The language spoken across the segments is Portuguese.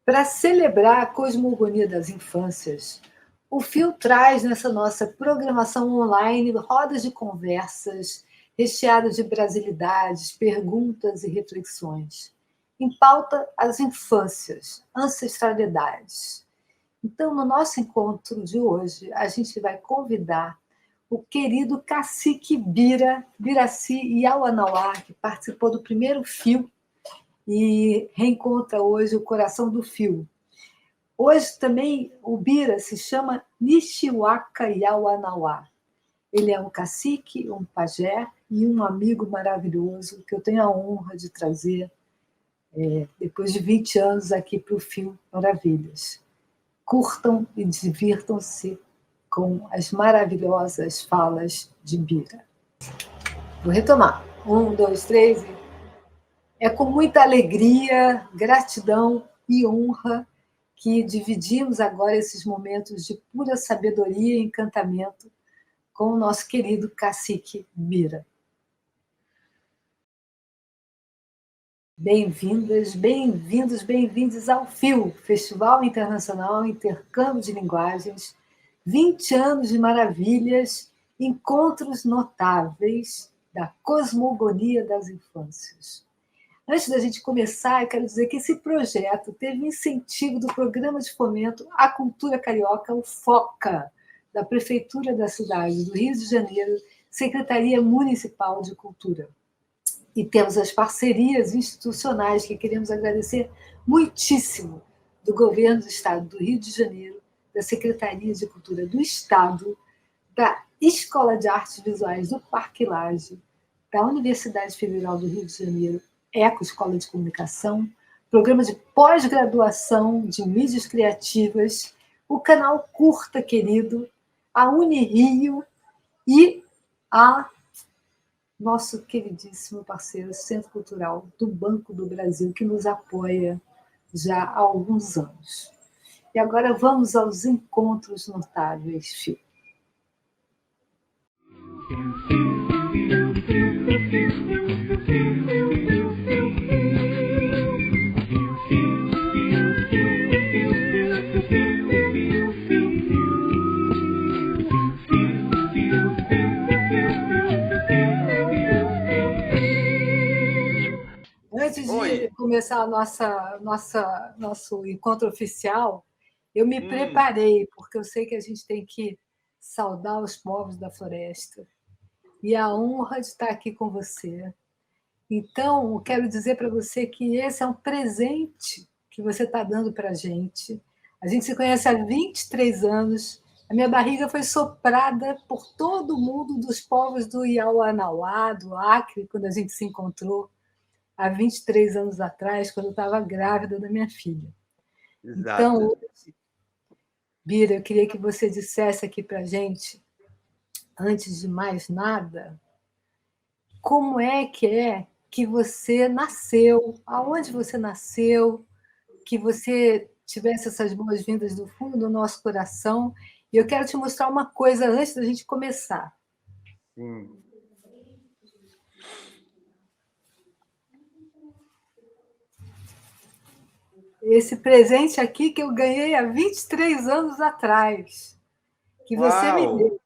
Para celebrar a cosmogonia das infâncias, o Fio traz nessa nossa programação online rodas de conversas recheadas de brasilidades, perguntas e reflexões. Em pauta, as infâncias, ancestralidades. Então, no nosso encontro de hoje, a gente vai convidar o querido cacique Biraci Iauanauá, que participou do primeiro Fio e reencontra hoje o coração do Fio. Hoje também o Bira se chama Nishiwaka Yawanawá. Ele é um cacique, um pajé e um amigo maravilhoso que eu tenho a honra de trazer depois de 20 anos aqui para o Fio Maravilhas. Curtam e divirtam-se com as maravilhosas falas de Bira. Vou retomar. 1, 2, 3. É com muita alegria, gratidão e honra que dividimos agora esses momentos de pura sabedoria e encantamento com o nosso querido cacique Bira. Bem-vindas, bem-vindos, bem-vindos ao FIO, Festival Internacional Intercâmbio de Linguagens, 20 anos de maravilhas, encontros notáveis da cosmogonia das infâncias. Antes da gente começar, eu quero dizer que esse projeto teve incentivo do Programa de Fomento à Cultura Carioca, o FOCA, da Prefeitura da cidade do Rio de Janeiro, Secretaria Municipal de Cultura. E temos as parcerias institucionais que queremos agradecer muitíssimo do Governo do Estado do Rio de Janeiro, da Secretaria de Cultura do Estado, da Escola de Artes Visuais do Parque Lage, da Universidade Federal do Rio de Janeiro, ECO, Escola de Comunicação, programa de pós-graduação de mídias criativas, o canal Curta Querido, a Unirio e a nosso queridíssimo parceiro Centro Cultural do Banco do Brasil, que nos apoia já há alguns anos. E agora vamos aos encontros notáveis, Fio. Antes de começar nosso encontro oficial, eu me preparei, porque eu sei que a gente tem que saudar os povos da floresta. E a honra de estar aqui com você. Então, eu quero dizer para você que esse é um presente que você está dando para a gente. A gente se conhece há 23 anos. A minha barriga foi soprada por todo mundo dos povos do Iauanauá, do Acre, quando a gente se encontrou há 23 anos atrás, quando eu estava grávida da minha filha. Exato. Então, hoje, Bira, eu queria que você dissesse aqui para a gente, antes de mais nada, como é que você nasceu, aonde você nasceu, que você tivesse essas boas-vindas do fundo do nosso coração. E eu quero te mostrar uma coisa antes da gente começar. Sim. Esse presente aqui que eu ganhei há 23 anos atrás, que você me deu.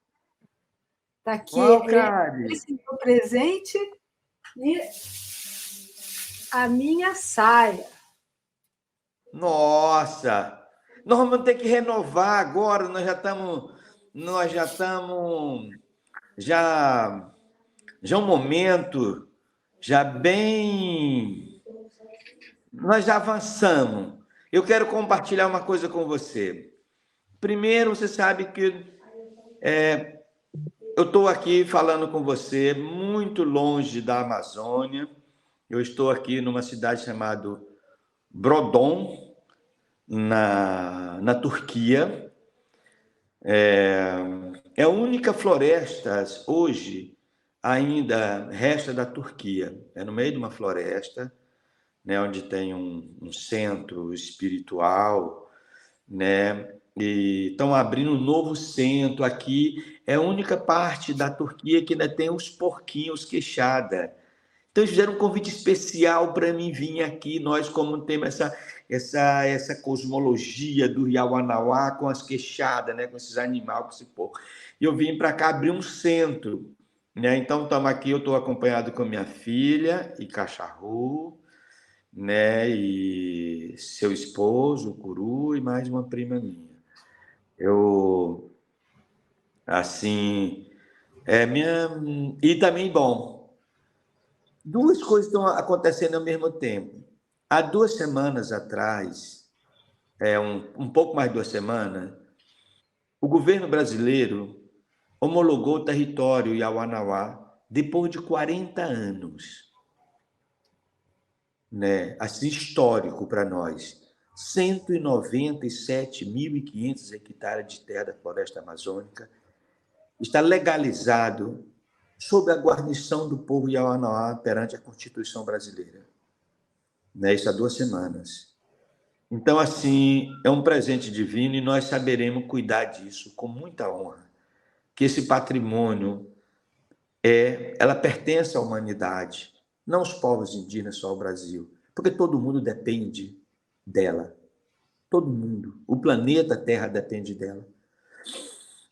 Está aqui. Esse é o presente e a minha saia. Nossa! Nós vamos ter que renovar agora, já um momento, já bem... Nós já avançamos. Eu quero compartilhar uma coisa com você. Primeiro, você sabe que eu estou aqui falando com você muito longe da Amazônia. Eu estou aqui numa cidade chamada Brodon, na Turquia. É a única floresta hoje ainda resta da Turquia. É no meio de uma floresta, né, onde tem um centro espiritual, né, e estão abrindo um novo centro aqui. É a única parte da Turquia que ainda tem os porquinhos queixada, Então, eles fizeram um convite especial para mim vir aqui. Nós, como temos essa cosmologia do Yawanawá com as queixadas, né? Com esses animais, com esse porco. E eu vim para cá abrir um centro, né? Então, estamos aqui, eu estou acompanhado com minha filha e cachorro, né? E seu esposo, o Curu, e mais uma prima minha. Eu, assim, E também, bom, duas coisas estão acontecendo ao mesmo tempo. Há 2 semanas atrás, um pouco mais de 2 semanas, o governo brasileiro homologou o território Yawanawá depois de 40 anos. Né? Assim, histórico para nós. 197.500 hectares de terra da floresta amazônica está legalizado sob a guarnição do povo Yawanawá perante a Constituição brasileira. Né? Isso há 2 semanas. Então, assim, é um presente divino e nós saberemos cuidar disso com muita honra. Que esse patrimônio ela pertence à humanidade, não os povos indígenas, só o Brasil, porque todo mundo depende dela. Todo mundo. O planeta Terra depende dela.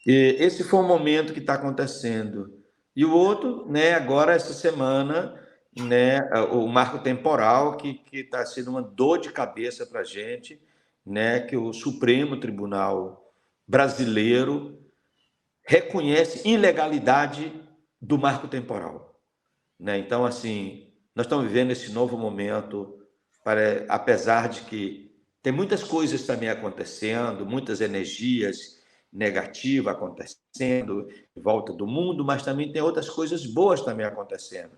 E esse foi um momento que está acontecendo. E o outro, né, agora, essa semana, né, o marco temporal, que está sendo uma dor de cabeça para a gente, né, que o Supremo Tribunal Brasileiro reconhece ilegalidade do marco temporal. Né? Então, assim, nós estamos vivendo esse novo momento, apesar de que tem muitas coisas também acontecendo, muitas energias negativas acontecendo em volta do mundo, mas também tem outras coisas boas também acontecendo.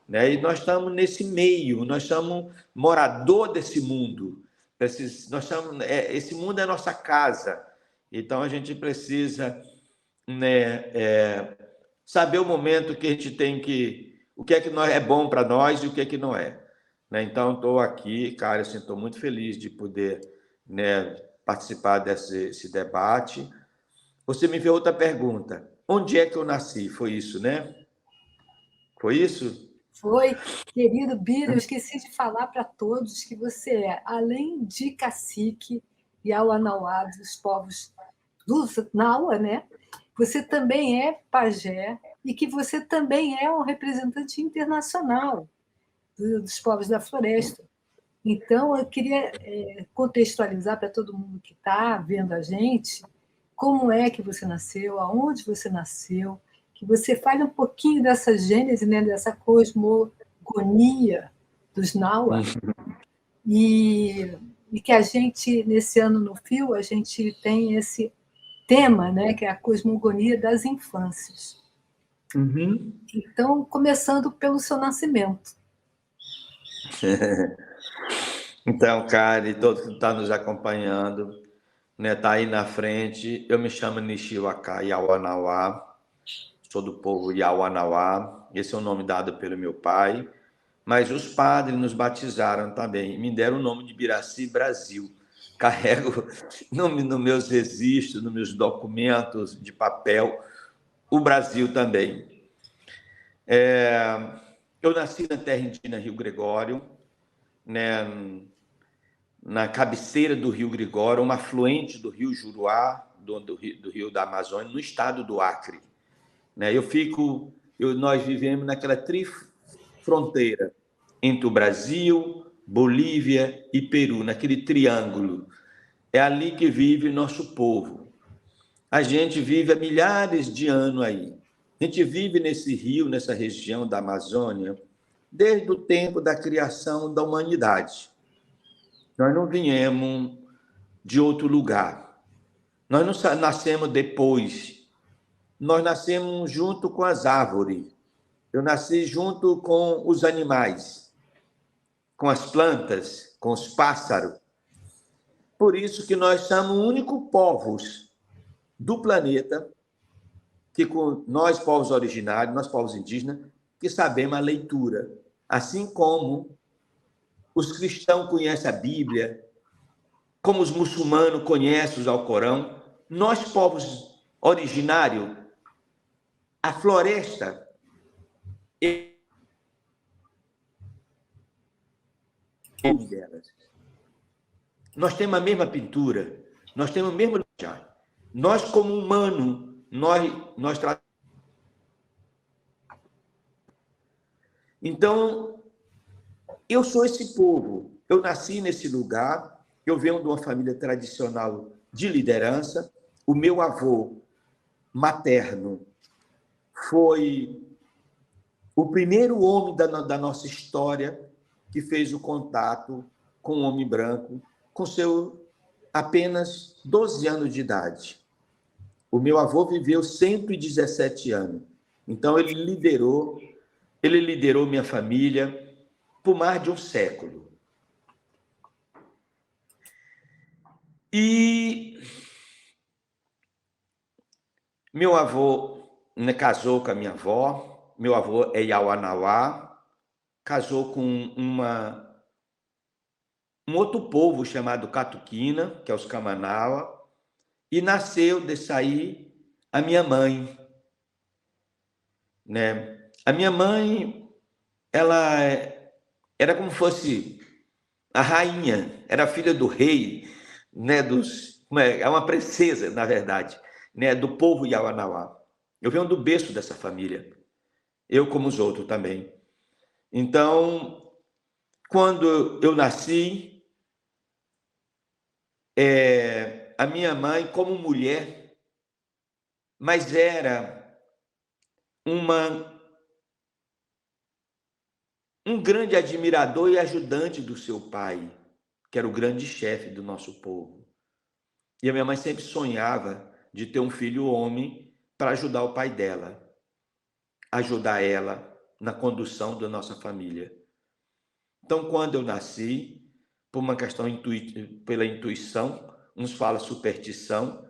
Né? E nós estamos nesse meio, nós somos morador desse mundo. Esse mundo é a nossa casa. Então, a gente precisa, né, saber o momento que a gente tem o que é que é bom para nós e o que é que não é. Né? Então, estou aqui, cara, estou muito feliz de poder, né, participar desse debate. Você me fez outra pergunta. Onde é que eu nasci? Foi isso, né? Foi isso? Foi. Querido Bira, eu esqueci de falar para todos que você é, além de cacique e Yawanawá dos povos dos Naua, né? Você também é pajé e que você também é um representante internacional dos povos da floresta. Então, eu queria contextualizar para todo mundo que está vendo a gente como é que você nasceu, aonde você nasceu, que você fale um pouquinho dessa gênese, né, dessa cosmogonia dos Naua, e que a gente, nesse ano no Fio, a gente tem esse tema, né, que é a cosmogonia das infâncias. Uhum. Então, começando pelo seu nascimento. Então, cara, e todo que está nos acompanhando, né, tá aí na frente. Eu me chamo Nishiwaka Yawanawá, sou do povo Yawanawá. Esse é o nome dado pelo meu pai. Mas os padres nos batizaram também, me deram o nome de Biraci Brasil. Carrego nos meus registros, nos meus documentos de papel, o Brasil também. Eu nasci na terra indígena Rio Gregório, né, na cabeceira do Rio Gregório, uma afluente do Rio Juruá, do Rio da Amazônia, no estado do Acre. Né? Nós vivemos naquela trifronteira entre o Brasil, Bolívia e Peru, naquele triângulo. É ali que vive nosso povo. A gente vive há milhares de anos aí. A gente vive nesse rio, nessa região da Amazônia, desde o tempo da criação da humanidade. Nós não viemos de outro lugar. Nós não nascemos depois. Nós nascemos junto com as árvores. Eu nasci junto com os animais, com as plantas, com os pássaros. Por isso que nós somos o único povos do planeta que, com nós, povos originários, nós, povos indígenas, que sabemos a leitura. Assim como os cristãos conhecem a Bíblia, como os muçulmanos conhecem o Alcorão, nós, povos originários, a floresta nome delas. Nós temos a mesma pintura, nós temos o mesmo lugar. Nós, como humano, nós tratamos. Então, eu sou esse povo. Eu nasci nesse lugar, eu venho de uma família tradicional de liderança. O meu avô materno foi o primeiro homem da nossa história que fez o contato com o homem branco com seu apenas 12 anos de idade. O meu avô viveu 117 anos. Então, ele liderou minha família por mais de um século. E meu avô, né, casou com a minha avó. Meu avô é Iauanauá, casou com um outro povo chamado Catuquina, que é os Camanaua, e nasceu desse aí a minha mãe, né? A minha mãe, ela era como fosse a rainha, era filha do rei, né? É uma princesa, na verdade, né? Do povo Iauanauá. Eu venho do berço dessa família, eu como os outros também. Então, quando eu nasci, a minha mãe, como mulher, mas era um grande admirador e ajudante do seu pai, que era o grande chefe do nosso povo. E a minha mãe sempre sonhava de ter um filho homem para ajudar o pai dela, ajudar ela na condução da nossa família. Então, quando eu nasci, por uma questão pela intuição, uns falam superstição,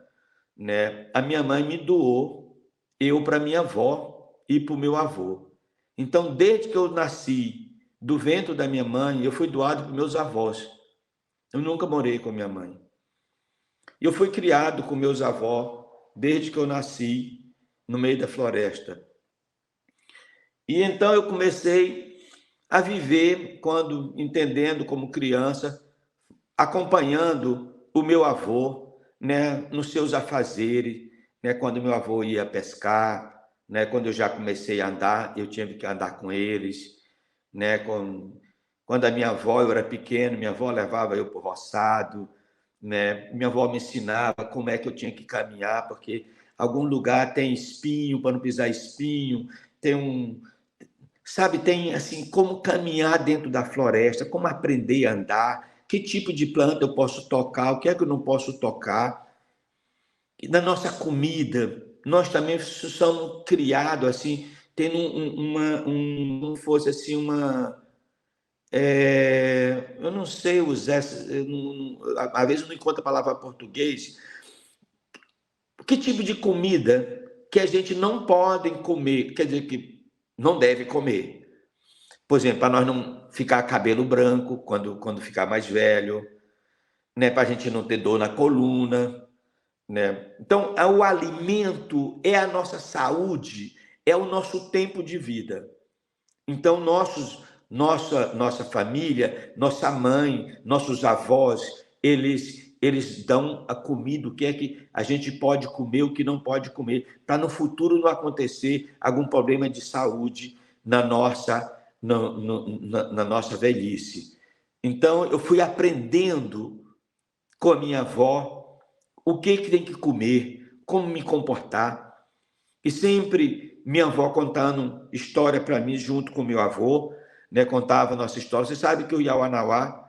né? A minha mãe me doou, eu para minha avó e para o meu avô. Então, desde que eu nasci do ventre da minha mãe, eu fui doado para meus avós. Eu nunca morei com minha mãe. Eu fui criado com meus avós desde que eu nasci no meio da floresta. E então eu comecei a viver, entendendo como criança, acompanhando o meu avô, né, nos seus afazeres, né, quando meu avô ia pescar, né, quando eu já comecei a andar, eu tinha que andar com eles, né, quando a minha avó, eu era pequeno, minha avó levava eu para o roçado, né, minha avó me ensinava como é que eu tinha que caminhar, porque algum lugar tem espinho, para não pisar espinho, tem assim, como caminhar dentro da floresta, como aprender a andar, que tipo de planta eu posso tocar, o que é que eu não posso tocar. E na nossa comida, nós também somos criados assim, tendo como fosse assim eu não sei usar, às vezes eu não encontro a palavra português. Que tipo de comida que a gente não pode comer, quer dizer que não deve comer? Por exemplo, para nós não ficar cabelo branco quando ficar mais velho, né? Para a gente não ter dor na coluna, né? Então, o alimento é a nossa saúde, é o nosso tempo de vida. Então, nossa família, nossa mãe, nossos avós, eles dão a comida, o que é que a gente pode comer, o que não pode comer, para no futuro não acontecer algum problema de saúde na nossa velhice. Então, eu fui aprendendo com a minha avó o que tem que comer, como me comportar. E sempre minha avó contando história para mim, junto com meu avô, né, contava a nossa história. Você sabe que o Iauanauá,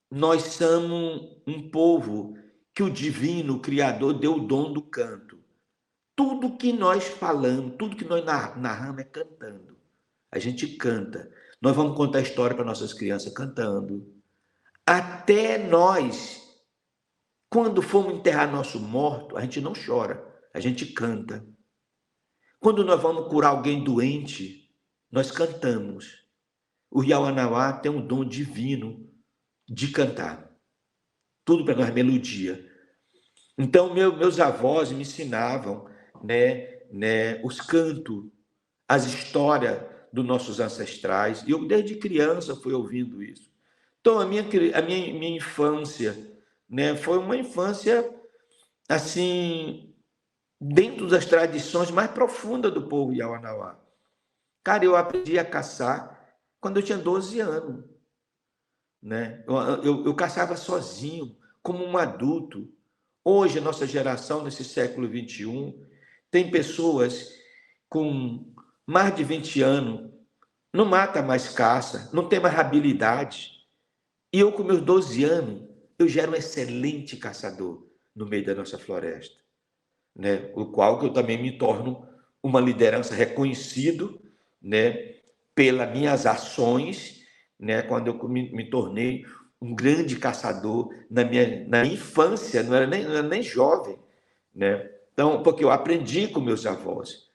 nós somos um povo que o divino, o Criador, deu o dom do canto. Tudo que nós falamos, tudo que nós narramos é cantando. A gente canta. Nós vamos contar a história para nossas crianças cantando. Até nós, quando formos enterrar nosso morto, a gente não chora, a gente canta. Quando nós vamos curar alguém doente, nós cantamos. O Iauanauá tem um dom divino de cantar. Tudo para nós, melodia. Então, meus avós me ensinavam, os cantos, as histórias dos nossos ancestrais. E eu, desde criança, fui ouvindo isso. Então, a minha infância, né, foi uma infância, assim, dentro das tradições mais profundas do povo Yawanawá. Cara, eu aprendi a caçar quando eu tinha 12 anos, né? Eu caçava sozinho, como um adulto. Hoje, a nossa geração, nesse século XXI, tem pessoas com mais de 20 anos, não mata mais caça, não tem mais habilidade. E eu, com meus 12 anos, eu já era um excelente caçador no meio da nossa floresta, né? O qual que eu também me torno uma liderança reconhecido, né, pelas minhas ações, né, quando eu me tornei um grande caçador na infância, não era nem jovem, né? Então, porque eu aprendi com meus avós.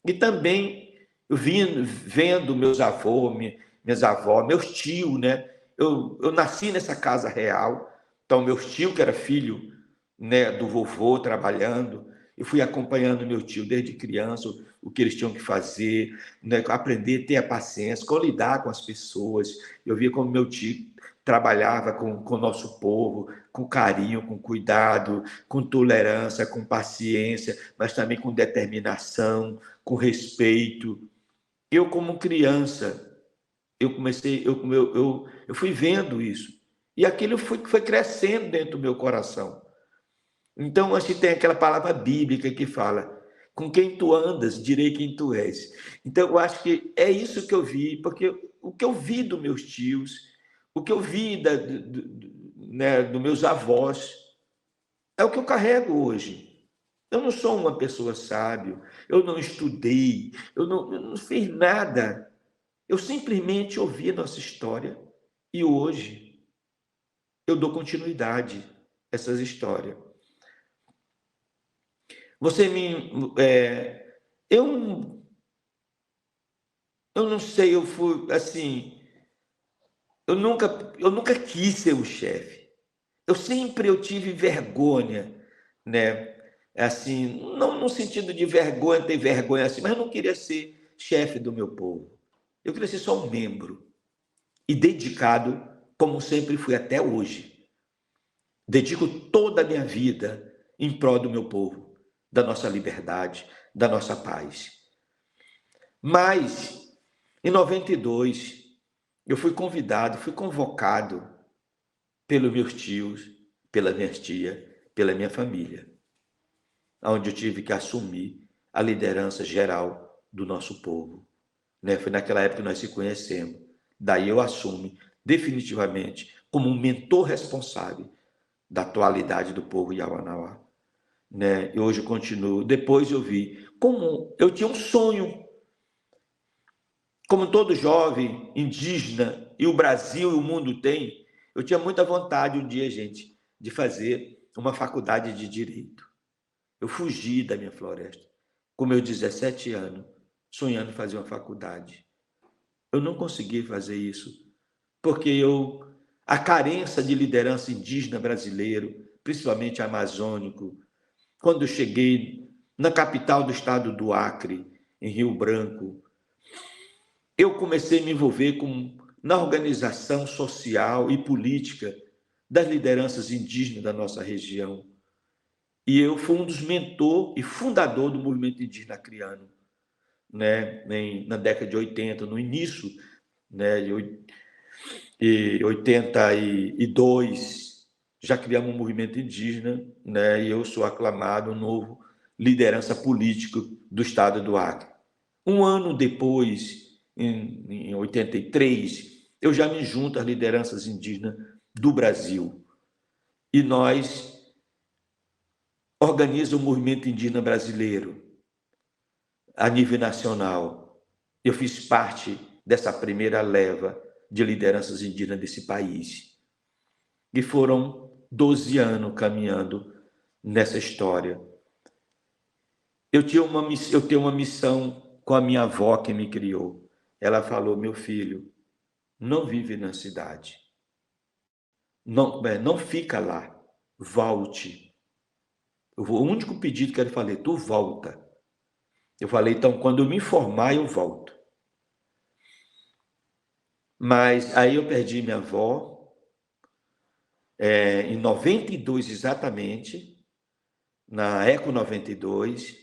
E também eu vendo meus avós, minhas avós, meus tios, né? Eu nasci nessa casa real, então meus tios, que era filho, né, do vovô trabalhando, eu fui acompanhando meu tio desde criança, o que eles tinham que fazer, né, aprender a ter a paciência, como lidar com as pessoas. Eu via como meu tio trabalhava com o nosso povo, com carinho, com cuidado, com tolerância, com paciência, mas também com determinação, com respeito. Eu, como criança, eu fui vendo isso. E aquilo foi crescendo dentro do meu coração. Então, acho que tem aquela palavra bíblica que fala: com quem tu andas, direi quem tu és. Então, eu acho que é isso que eu vi, porque o que eu vi dos meus tios, o que eu vi né, dos meus avós, é o que eu carrego hoje. Eu não sou uma pessoa sábia, eu não estudei, eu não fiz nada. Eu simplesmente ouvi a nossa história e hoje eu dou continuidade a essas histórias. Você me. Eu, eu não sei, eu fui assim. Eu nunca quis ser o chefe. Eu tive vergonha, né? Assim, não no sentido de vergonha, ter vergonha assim, mas eu não queria ser chefe do meu povo. Eu queria ser só um membro e dedicado, como sempre fui até hoje. Dedico toda a minha vida em prol do meu povo, da nossa liberdade, da nossa paz. Mas, em 92, eu fui convidado, fui convocado pelos meus tios, pela minha tia, pela minha família, onde eu tive que assumir a liderança geral do nosso povo. Né? Foi naquela época que nós se conhecemos. Daí eu assumo definitivamente como um mentor responsável da atualidade do povo Yawanawá. Né? E hoje eu continuo. Depois eu vi como eu tinha um sonho, como todo jovem indígena, e o Brasil e o mundo tem, eu tinha muita vontade um dia, gente, de fazer uma faculdade de Direito. Eu fugi da minha floresta, com meus 17 anos, sonhando em fazer uma faculdade. Eu não consegui fazer isso, porque a carência de liderança indígena brasileiro, principalmente amazônico, quando eu cheguei na capital do estado do Acre, em Rio Branco, eu comecei a me envolver na organização social e política das lideranças indígenas da nossa região. E eu fui um dos mentores e fundador do movimento indígena acreano, né, na década de 80, no início, né, de 82, já criamos um movimento indígena, né, e eu sou aclamado um novo liderança política do estado do Acre. Um ano depois, em 83, eu já me junto às lideranças indígenas do Brasil. E nós organizamos o movimento indígena brasileiro a nível nacional. Eu fiz parte dessa primeira leva de lideranças indígenas desse país. E foram 12 anos caminhando nessa história. Eu tenho uma missão com a minha avó que me criou. Ela falou: meu filho, não vive na cidade. Não fica lá. Volte. O único pedido que ela falou: tu volta. Eu falei: então, quando eu me formar, eu volto. Mas aí eu perdi minha avó, em 92 exatamente, na Eco 92,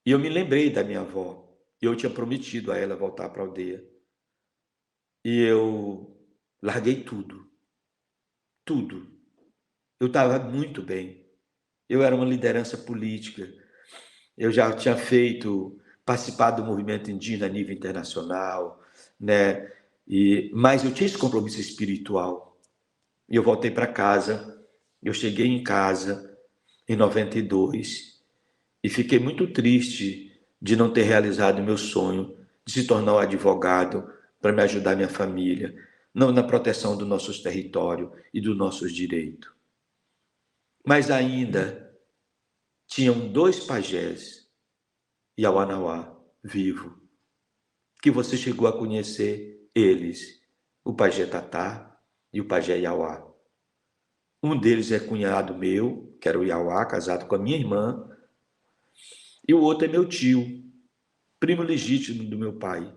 e eu me lembrei da minha avó. Eu tinha prometido a ela voltar para a aldeia. E eu larguei tudo, tudo. Eu estava muito bem. Eu era uma liderança política. Eu já tinha participado do movimento indígena a nível internacional, né? Mas eu tinha esse compromisso espiritual. E eu voltei para casa. Eu cheguei em casa em 92 e fiquei muito triste de não ter realizado o meu sonho de se tornar um advogado para me ajudar minha família, não na proteção do nosso território e dos nossos direitos. Mas ainda tinham 2 pajés Iauanauá vivo, que você chegou a conhecer eles, o pajé Tatá e o pajé Iauá. Um deles é cunhado meu, que era o Iauá, casado com a minha irmã, e o outro é meu tio, primo legítimo do meu pai.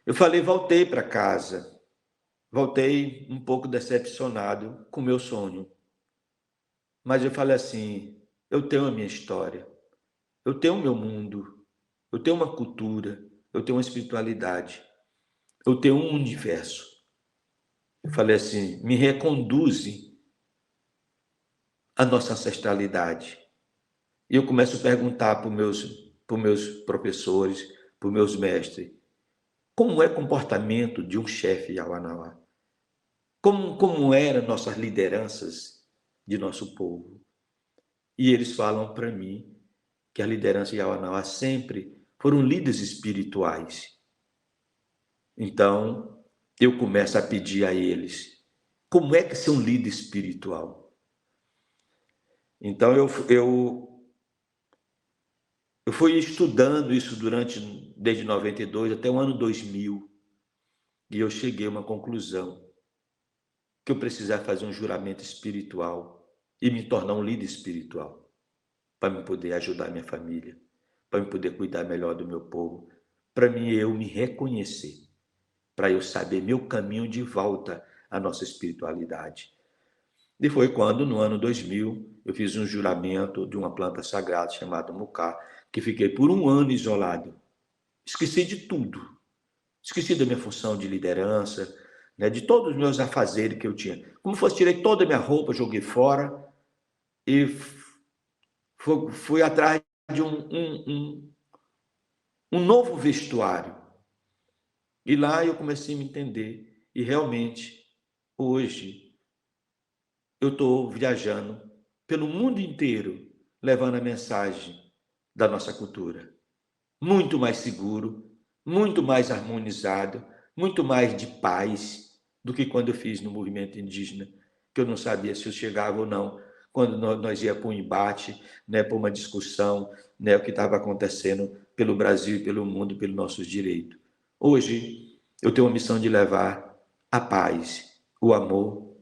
Eu falei, voltei para casa, voltei um pouco decepcionado com o meu sonho. Mas eu falei assim, eu tenho a minha história, eu tenho o meu mundo, eu tenho uma cultura, eu tenho uma espiritualidade, eu tenho um universo. Eu falei assim, me reconduze à nossa ancestralidade. E eu começo a perguntar para os meus professores, para os meus mestres, como é o comportamento de um chefe Yawanawá? Como eram nossas lideranças de nosso povo? E eles falam para mim que a liderança Yawanawá sempre foram líderes espirituais. Então, eu começo a pedir a eles, como é que ser um líder espiritual? Então, eu fui estudando isso desde 92 até o ano 2000, e eu cheguei a uma conclusão, que eu precisava fazer um juramento espiritual e me tornar um líder espiritual, para me poder ajudar minha família, para me poder cuidar melhor do meu povo, para mim eu me reconhecer, para eu saber meu caminho de volta à nossa espiritualidade. E foi quando, no ano 2000, eu fiz um juramento de uma planta sagrada chamada mucá, que fiquei por um ano isolado. Esqueci de tudo. Esqueci da minha função de liderança, né, de todos os meus afazeres que eu tinha. Como fosse, tirei toda a minha roupa, joguei fora e fui atrás de um novo vestuário. E lá eu comecei a me entender. E realmente, hoje, eu estou viajando pelo mundo inteiro, levando a mensagem da nossa cultura. Muito mais seguro, muito mais harmonizado, muito mais de paz do que quando eu fiz no movimento indígena, que eu não sabia se eu chegava ou não, quando nós ia para um embate, né, para uma discussão, né, o que estava acontecendo pelo Brasil e pelo mundo, pelos nossos direitos. Hoje, eu tenho a missão de levar a paz, o amor,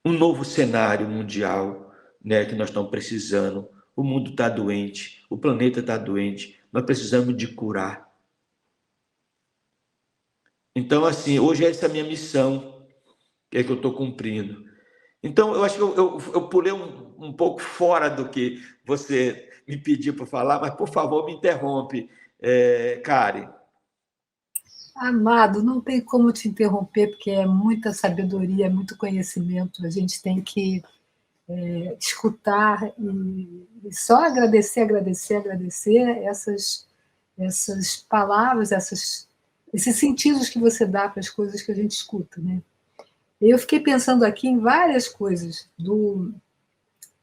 um novo cenário mundial, né, que nós estamos precisando. O mundo está doente, o planeta está doente, nós precisamos de curar. Então, assim, hoje essa é a minha missão, que é que eu estou cumprindo. Então, eu acho que eu pulei um pouco fora do que você me pediu para falar, mas, por favor, me interrompe, Karen. Amado, não tem como te interromper, porque é muita sabedoria, é muito conhecimento. A gente tem que escutar e só agradecer, agradecer, agradecer essas palavras, esses sentidos que você dá para as coisas que a gente escuta, né? Eu fiquei pensando aqui em várias coisas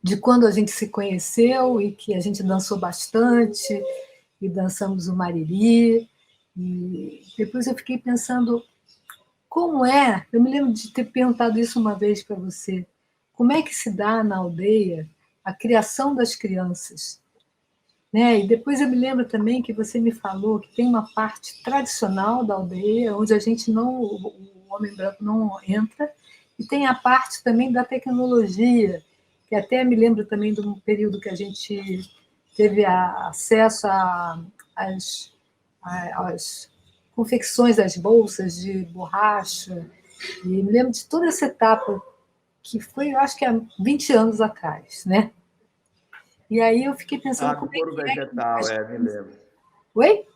de quando a gente se conheceu e que a gente dançou bastante e dançamos o Mariri. E depois eu fiquei pensando como é. Eu me lembro de ter perguntado isso uma vez para você. Como é que se dá na aldeia a criação das crianças? Né? E depois eu me lembro também que você me falou que tem uma parte tradicional da aldeia, onde a gente não, o homem branco não entra, e tem a parte também da tecnologia, que até me lembro também de um período que a gente teve acesso às confecções das bolsas de borracha, E me lembro de toda essa etapa, que foi, eu acho que há 20 anos atrás, né? E aí eu fiquei pensando Do como é couro que vegetal, as me crianças... lembro. Oi?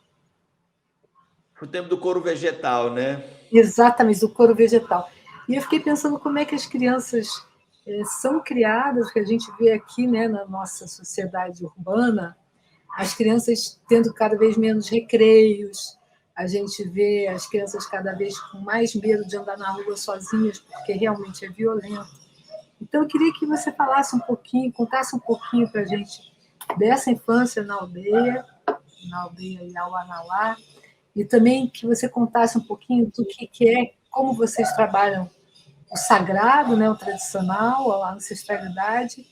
Foi o tempo do couro vegetal, né? Exatamente, do couro vegetal. E eu fiquei pensando como é que as crianças são criadas, que a gente vê aqui, né, na nossa sociedade urbana, as crianças tendo cada vez menos recreios, a gente vê as crianças cada vez com mais medo de andar na rua sozinhas, porque realmente é violento. Então, eu queria que você falasse um pouquinho, contasse um pouquinho para a gente dessa infância na aldeia Iauanauá, e também que você contasse um pouquinho do que é, como vocês trabalham o sagrado, né, o tradicional, a ancestralidade,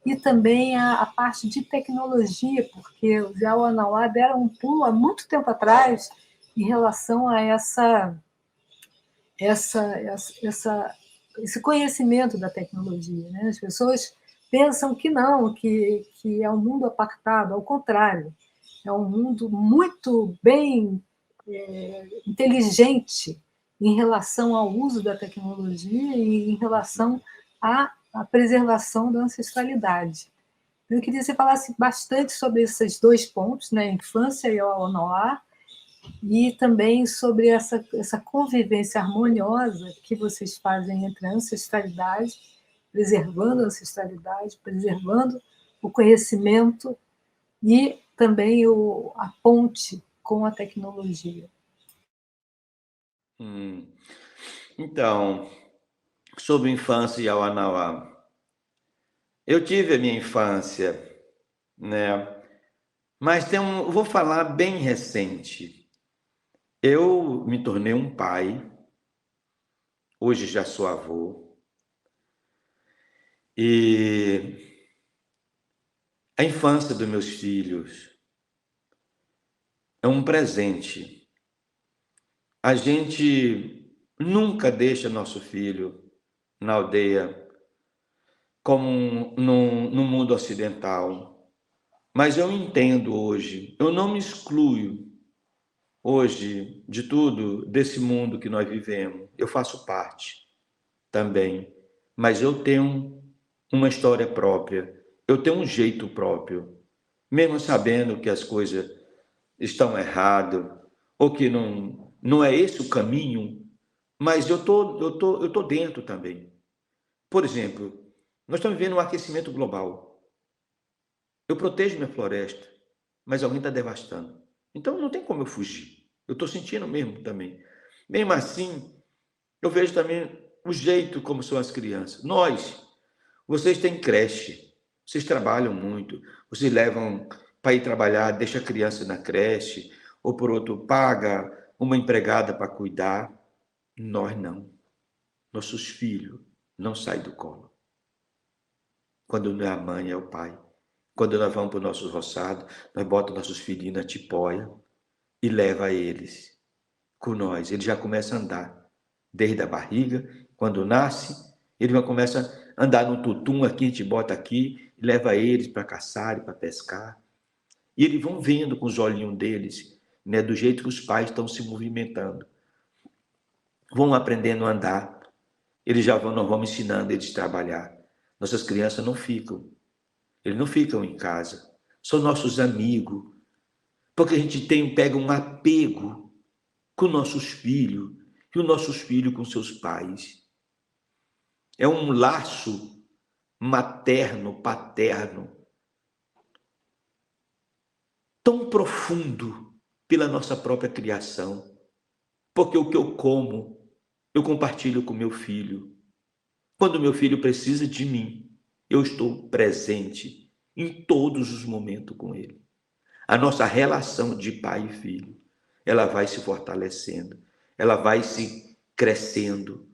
e também a parte de tecnologia, porque os Iauanauá deram um pulo há muito tempo atrás em relação a esse conhecimento da tecnologia. Né? As pessoas pensam que não, que é um mundo apartado, ao contrário, é um mundo muito bem inteligente em relação ao uso da tecnologia e em relação à preservação da ancestralidade. Eu queria que você falasse bastante sobre esses dois pontos, né? A infância e o Auanoá, e também sobre essa convivência harmoniosa que vocês fazem entre a ancestralidade, preservando a ancestralidade, preservando o conhecimento e também a ponte com a tecnologia. Então, sobre infância e Auanauá. Eu tive a minha infância, né? Mas vou falar bem recente. Eu me tornei um pai, hoje já sou avô, e a infância dos meus filhos é um presente. A gente nunca deixa nosso filho na aldeia como no mundo ocidental. Mas eu entendo hoje, eu não me excluo hoje de tudo desse mundo que nós vivemos. Eu faço parte também, mas eu tenho uma história própria, eu tenho um jeito próprio, mesmo sabendo que as coisas estão erradas ou que não é esse o caminho, mas eu tô dentro também. Por exemplo, nós estamos vivendo um aquecimento global. Eu protejo minha floresta, mas alguém está devastando. Então não tem como eu fugir. Eu estou sentindo mesmo também. Mesmo assim, eu vejo também o jeito como são as crianças. Vocês têm creche, vocês trabalham muito, vocês levam para ir trabalhar, deixa a criança na creche, ou por outro, paga uma empregada para cuidar. Nós não. Nossos filhos não saem do colo. Quando não é a mãe, é o pai. Quando nós vamos para o nosso roçado, nós botamos nossos filhinhos na tipóia e leva eles com nós. Ele já começa a andar desde a barriga. Quando nasce, ele já começa a andar no tutum aqui, a gente bota aqui, e leva eles para caçar e para pescar. E eles vão vendo com os olhinhos deles, né, do jeito que os pais estão se movimentando. Vão aprendendo a andar. Nós vamos ensinando eles a trabalhar. Nossas crianças não ficam. Eles não ficam em casa. São nossos amigos. Porque a gente pega um apego com nossos filhos e os nossos filhos com seus pais. É um laço materno, paterno, tão profundo pela nossa própria criação. Porque o que eu como, eu compartilho com meu filho. Quando meu filho precisa de mim, eu estou presente em todos os momentos com ele. A nossa relação de pai e filho, ela vai se fortalecendo, ela vai se crescendo.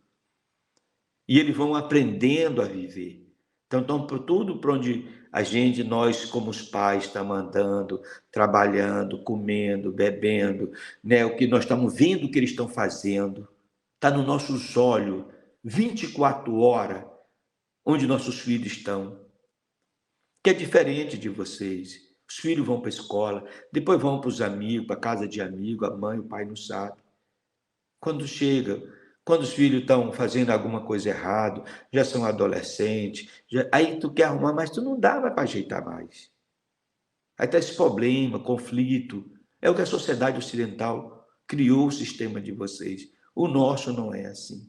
E eles vão aprendendo a viver. Então por tudo para onde nós como os pais, estamos andando, trabalhando, comendo, bebendo, né? O que nós estamos vendo que eles estão fazendo, está nos nossos olhos, 24 horas, onde nossos filhos estão. Que é diferente de vocês. Os filhos vão para a escola, depois vão para os amigos, para a casa de amigo, a mãe, o pai não sabe. Quando Quando os filhos estão fazendo alguma coisa errada, já são adolescentes, aí tu quer arrumar, mas tu não dá mais para ajeitar mais. Aí está esse problema, conflito. É o que a sociedade ocidental criou o sistema de vocês. O nosso não é assim.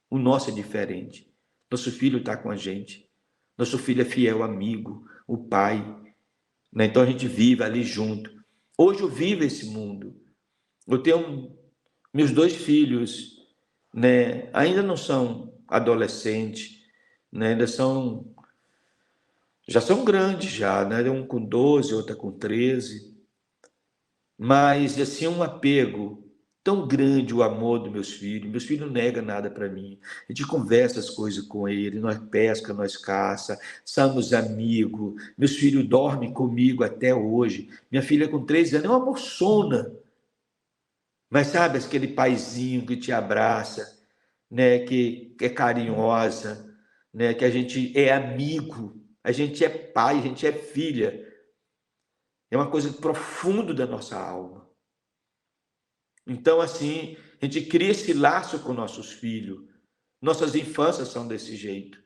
O nosso é diferente. Nosso filho está com a gente. Nosso filho é fiel amigo, o pai. Né? Então a gente vive ali junto. Hoje eu vivo esse mundo. Eu tenho meus 2 filhos, né? Ainda não são adolescentes, né? Já são grandes já, né? Um com 12, outra com 13. Mas assim, um apego tão grande, o amor dos meus filhos. Meus filhos não negam nada para mim. A gente conversa as coisas com eles, nós pesca, nós caça, somos amigos. Meus filhos dormem comigo até hoje. Minha filha com 13 anos é uma moçona. Mas sabe aquele paizinho que te abraça, né, que é carinhosa, né, que a gente é amigo, a gente é pai, a gente é filha. É uma coisa profunda da nossa alma. Então, assim, a gente cria esse laço com nossos filhos. Nossas infâncias são desse jeito,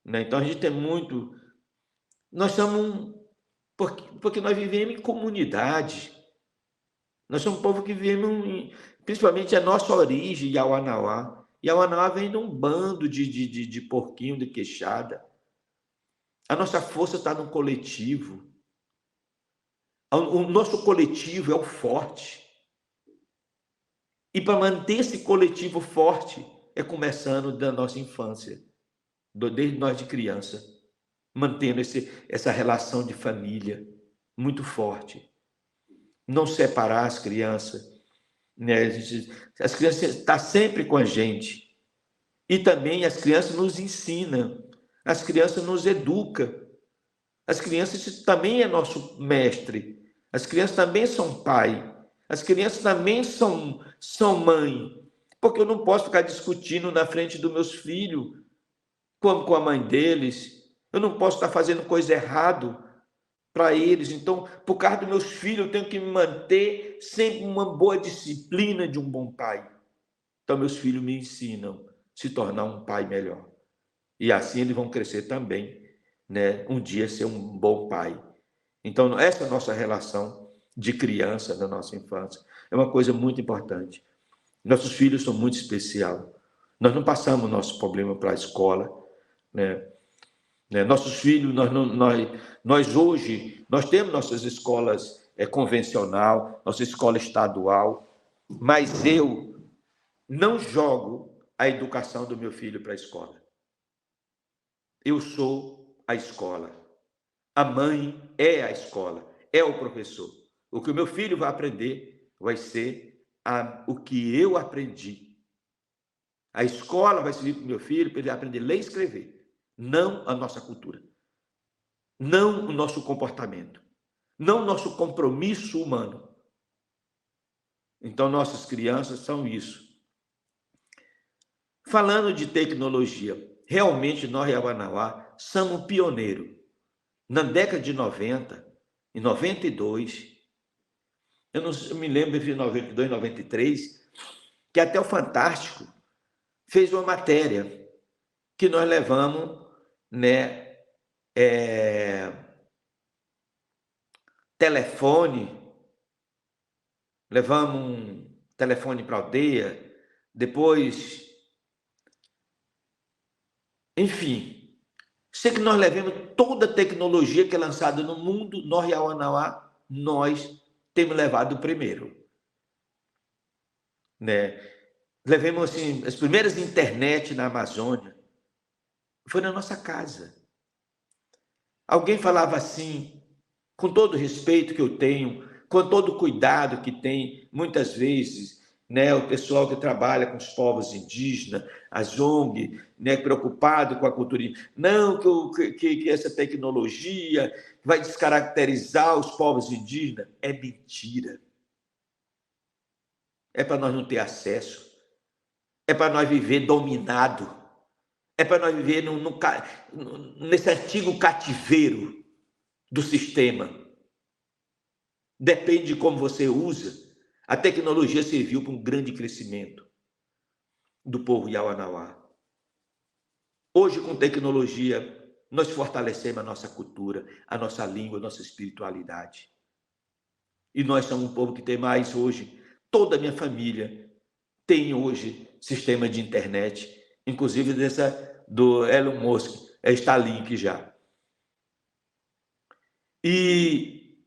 né? Então, a gente tem muito... Nós somos... Porque nós vivemos em comunidade. Nós somos um povo que vivemos, principalmente a nossa origem, Yauanauá. Yauanauá vem de um bando de porquinho, de queixada. A nossa força está no coletivo. O nosso coletivo é o forte. E para manter esse coletivo forte, é começando da nossa infância, desde nós de criança, mantendo essa relação de família muito forte. Não separar as crianças, né? As crianças estão sempre com a gente. E também as crianças nos ensinam, as crianças nos educam. As crianças também é nosso mestre. As crianças também são pai. As crianças também são mãe. Porque eu não posso ficar discutindo na frente dos meus filhos com a mãe deles. Eu não posso estar fazendo coisa errada para eles. Então, por causa dos meus filhos, eu tenho que me manter sempre uma boa disciplina de um bom pai. Então, meus filhos me ensinam a se tornar um pai melhor. E assim eles vão crescer também, né? Um dia ser um bom pai. Então, essa é a nossa relação de criança, da nossa infância, é uma coisa muito importante. Nossos filhos são muito especiais. Nós não passamos nosso problema para a escola, né? Nossos filhos, nós hoje, nós temos nossas escolas convencional, nossa escola estadual, mas eu não jogo a educação do meu filho para a escola. Eu sou a escola. A mãe é a escola, é o professor. O que o meu filho vai aprender vai ser o que eu aprendi. A escola vai servir para o meu filho para ele aprender a ler e escrever, não a nossa cultura, não o nosso comportamento, não o nosso compromisso humano. Então, nossas crianças são isso. Falando de tecnologia, realmente nós, Yauanauá, somos pioneiros. Na década de 90, em 92, eu me lembro de 92, 93, que até o Fantástico fez uma matéria que nós levamos, né, telefone, levamos um telefone para a aldeia, depois, enfim, sei que nós levamos toda a tecnologia que é lançada no mundo, nós, Yauanauá, nós temos levado primeiro, né? Levamos assim, as primeiras internet na Amazônia, foi na nossa casa. Alguém falava assim, com todo o respeito que eu tenho, com todo o cuidado que tem, muitas vezes, né, o pessoal que trabalha com os povos indígenas, as ONG, né, preocupado com a cultura. Não que essa tecnologia vai descaracterizar os povos indígenas. É mentira. É para nós não ter acesso. É para nós viver dominado. É para nós viver nesse antigo cativeiro do sistema. Depende de como você usa. A tecnologia serviu para um grande crescimento. do povo Yawanawá. Hoje, com tecnologia, nós fortalecemos a nossa cultura, a nossa língua, a nossa espiritualidade. E nós somos um povo que tem mais hoje. Toda a minha família tem hoje sistema de internet, inclusive do Elon Musk, é Starlink já. E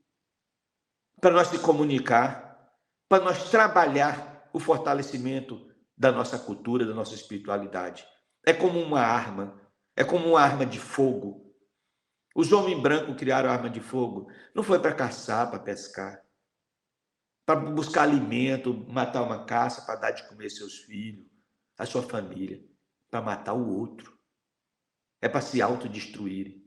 para nós se comunicar, para nós trabalhar o fortalecimento da nossa cultura, da nossa espiritualidade. É como uma arma de fogo. Os homens brancos criaram arma de fogo. Não foi para caçar, para pescar, para buscar alimento, matar uma caça, para dar de comer seus filhos, a sua família, para matar o outro. É para se autodestruírem.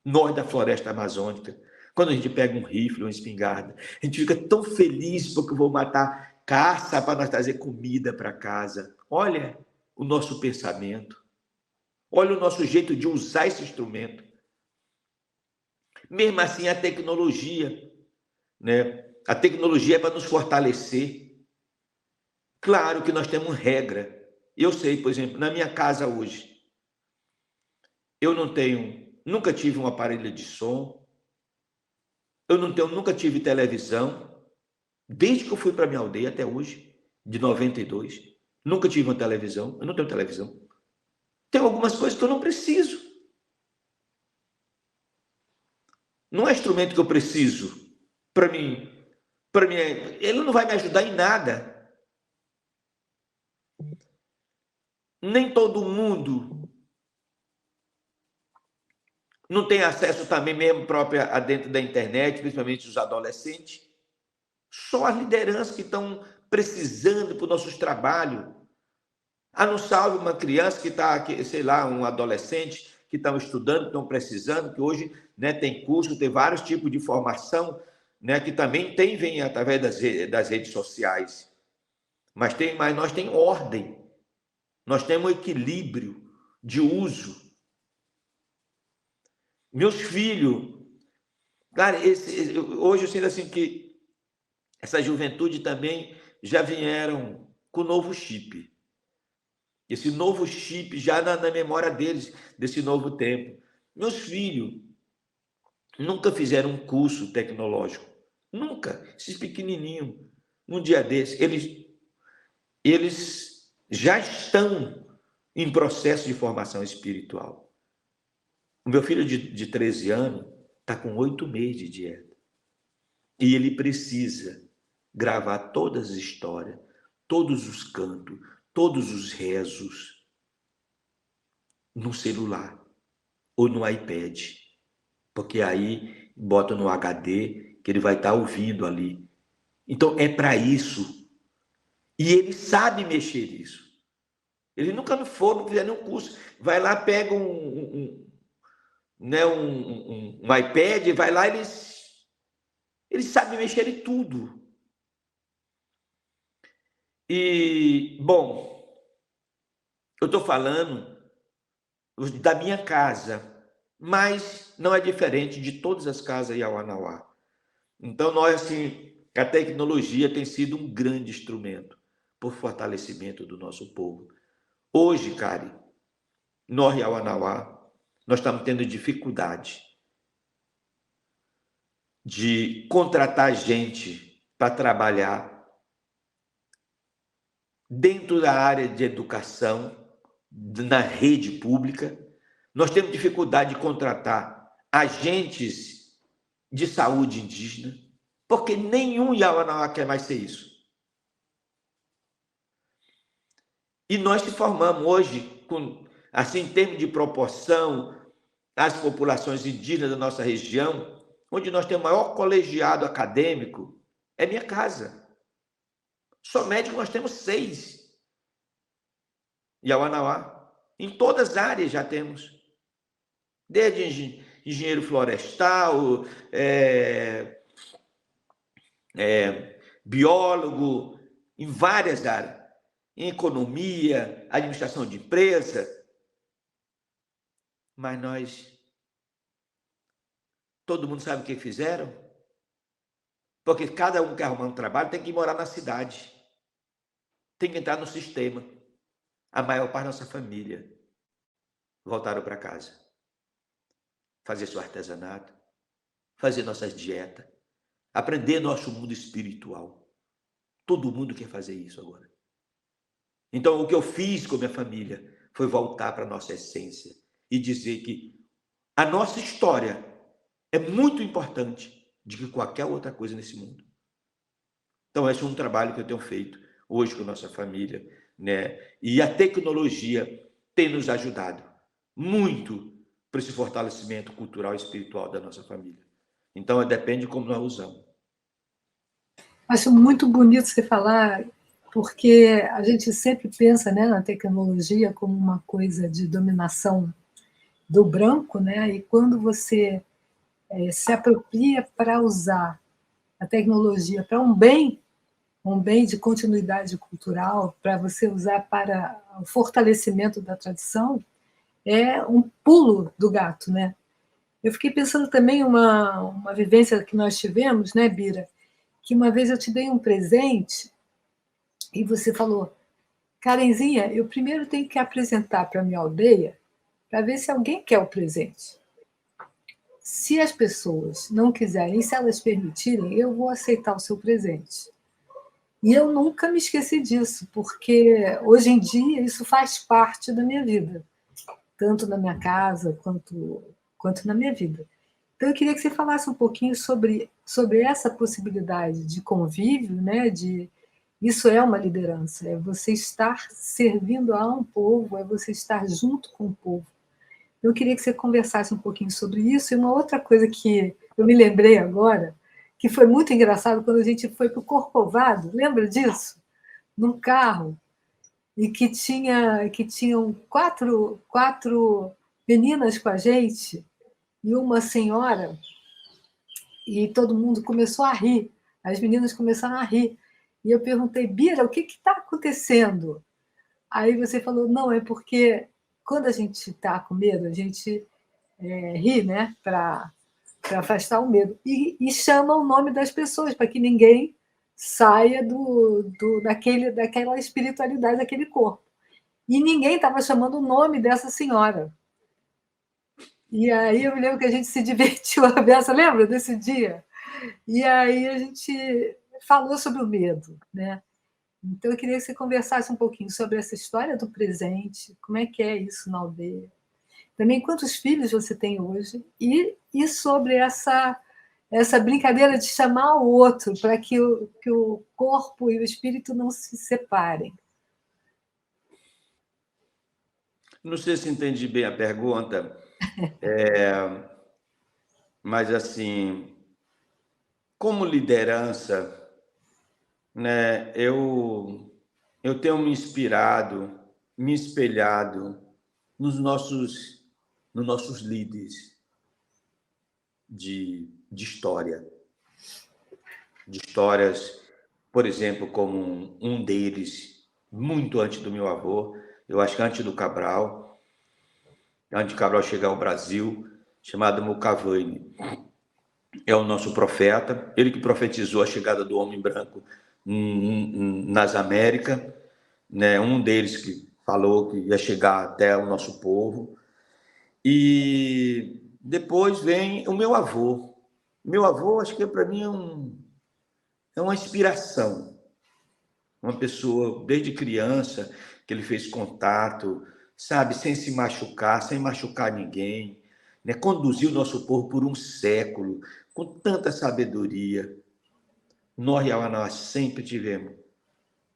Nós da floresta amazônica, quando a gente pega um rifle, uma espingarda, a gente fica tão feliz porque eu vou matar caça para nós trazer comida para casa. Olha o nosso pensamento. Olha o nosso jeito de usar esse instrumento. Mesmo assim, a tecnologia, né? A tecnologia é para nos fortalecer. Claro que nós temos regra. Eu sei, por exemplo, na minha casa hoje, eu nunca tive um aparelho de som, nunca tive televisão, desde que eu fui para minha aldeia até hoje, de 92, nunca tive uma televisão, eu não tenho televisão. Tem algumas coisas que eu não preciso. Não é instrumento que eu preciso para mim. Ele não vai me ajudar em nada. Nem todo mundo não tem acesso também mesmo próprio a dentro da internet, principalmente os adolescentes. Só as lideranças que estão precisando para os nossos trabalhos. Não salve uma criança que está, sei lá, um adolescente que estão estudando, estão precisando, que hoje, né, tem curso, tem vários tipos de formação, né, que também vem através das redes sociais. Mas nós temos ordem, nós temos equilíbrio de uso. Meus filhos, cara, hoje eu sinto assim que essa juventude também já vieram com novo chip. Esse novo chip já na memória deles, desse novo tempo. Meus filhos nunca fizeram um curso tecnológico. Nunca. Esses pequenininhos, num dia desse, eles já estão em processo de formação espiritual. O meu filho de 13 anos está com 8 meses de dieta. E ele precisa gravar todas as histórias, todos os cantos, todos os rezos no celular ou no iPad. Porque aí bota no HD que ele vai estar ouvindo ali. Então é para isso. E ele sabe mexer nisso. Ele nunca não fizer nenhum curso. Vai lá, pega um iPad, vai lá, ele sabe mexer em tudo. E, bom, eu estou falando da minha casa, mas não é diferente de todas as casas Yawanawá. Então, nós, assim, a tecnologia tem sido um grande instrumento por fortalecimento do nosso povo. Hoje, Kari, nós, Yawanawá, nós estamos tendo dificuldade de contratar gente para trabalhar dentro da área de educação, na rede pública. Nós temos dificuldade de contratar agentes de saúde indígena, porque nenhum Yawanawá quer mais ser isso. E nós se formamos hoje, assim, em termos de proporção, as populações indígenas da nossa região, onde nós temos o maior colegiado acadêmico, é minha casa. Só médico nós temos 6. Yawanawá. Em todas as áreas já temos. Desde engenheiro florestal, biólogo, em várias áreas. Em economia, administração de empresa. Mas todo mundo sabe o que fizeram? Porque cada um que arrumar um trabalho tem que morar na cidade. Tem que entrar no sistema. a maior parte da nossa família voltaram para casa. Fazer seu artesanato, fazer nossas dietas, aprender nosso mundo espiritual. Todo mundo quer fazer isso agora. Então, o que eu fiz com a minha família foi voltar para a nossa essência e dizer que a nossa história é muito importante do que qualquer outra coisa nesse mundo. Então, esse é um trabalho que eu tenho feito hoje com a nossa família, né? E a tecnologia tem nos ajudado muito para esse fortalecimento cultural e espiritual da nossa família. Então, depende de como nós usamos. Acho muito bonito você falar, porque a gente sempre pensa, né, na tecnologia como uma coisa de dominação do branco, né? E quando você se apropria para usar a tecnologia para um bem de continuidade cultural, para você usar para o fortalecimento da tradição, é um pulo do gato, né? Eu fiquei pensando também uma vivência que nós tivemos, né, Bira? Que uma vez eu te dei um presente e você falou: Karenzinha, eu primeiro tenho que apresentar para a minha aldeia para ver se alguém quer o presente. Se as pessoas não quiserem, se elas permitirem, eu vou aceitar o seu presente. E eu nunca me esqueci disso, porque hoje em dia isso faz parte da minha vida, tanto na minha casa quanto na minha vida. Então, eu queria que você falasse um pouquinho sobre essa possibilidade de convívio, né? Isso é uma liderança, é você estar servindo a um povo, é você estar junto com o povo. Eu queria que você conversasse um pouquinho sobre isso. E uma outra coisa que eu me lembrei agora, que foi muito engraçado quando a gente foi para o Corcovado, lembra disso? Num carro, e que tinham quatro meninas com a gente e uma senhora, e todo mundo começou a rir, as meninas começaram a rir. E eu perguntei: Bira, o que está acontecendo? Aí você falou: não, é porque quando a gente está com medo, a gente ri, né? Para afastar o medo. E chama o nome das pessoas, para que ninguém saia daquela espiritualidade, daquele corpo. E ninguém estava chamando o nome dessa senhora. E aí eu me lembro que a gente se divertiu a beça, lembra desse dia? E aí a gente falou sobre o medo, né? Então eu queria que você conversasse um pouquinho sobre essa história do presente, como é que é isso na aldeia. Também quantos filhos você tem hoje e sobre essa brincadeira de chamar o outro para que o corpo e o espírito não se separem. Não sei se entendi bem a pergunta, mas assim, como liderança, né, eu tenho me inspirado, me espelhado nos nossos líderes de história. De histórias, por exemplo, como um deles, muito antes do meu avô, eu acho que antes do Cabral chegar ao Brasil, chamado Mukavani. É o nosso profeta, ele que profetizou a chegada do homem branco nas Américas, né? Um deles que falou que ia chegar até o nosso povo. E depois vem o meu avô. Meu avô, acho que para mim é uma inspiração. Uma pessoa, desde criança, que ele fez contato, sabe, sem se machucar, sem machucar ninguém, né? Conduziu o nosso povo por um século, com tanta sabedoria. Nós, Yawanã, sempre tivemos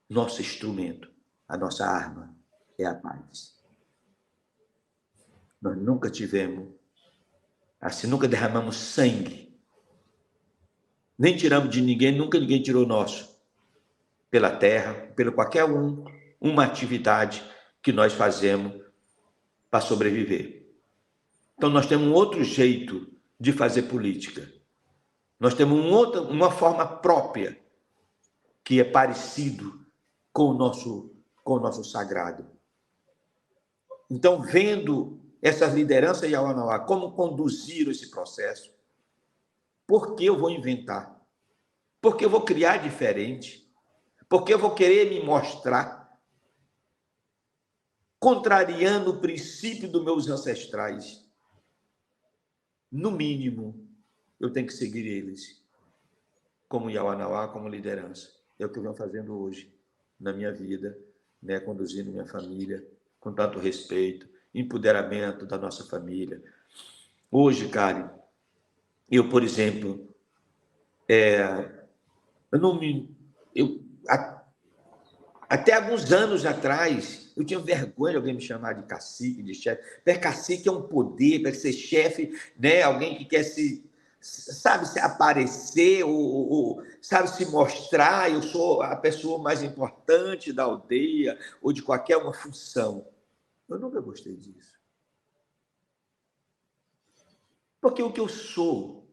nosso instrumento, a nossa arma é a paz. Nós nunca tivemos, assim, nunca derramamos sangue, nem tiramos de ninguém, nunca ninguém tirou nosso, pela terra, pelo qualquer uma atividade que nós fazemos para sobreviver. Então, nós temos um outro jeito de fazer política. Nós temos uma forma própria que é parecido com o nosso sagrado. Então, vendo essas lideranças Yawanã, como conduziram esse processo, por que eu vou inventar? Por que eu vou criar diferente? Por que eu vou querer me mostrar? contrariando o princípio dos meus ancestrais, no mínimo, eu tenho que seguir eles, como Yawanawá, como liderança. É o que eu venho fazendo hoje, na minha vida, né? Conduzindo minha família, com tanto respeito, empoderamento da nossa família. Hoje, Karen, eu, por exemplo, eu não me... Até alguns anos atrás, eu tinha vergonha de alguém me chamar de cacique, de chefe. Cacique é um poder, para ser chefe, né? Alguém que quer se aparecer, ou sabe, se mostrar. Eu sou a pessoa mais importante da aldeia, ou de qualquer uma função. Eu nunca gostei disso. Porque o que eu sou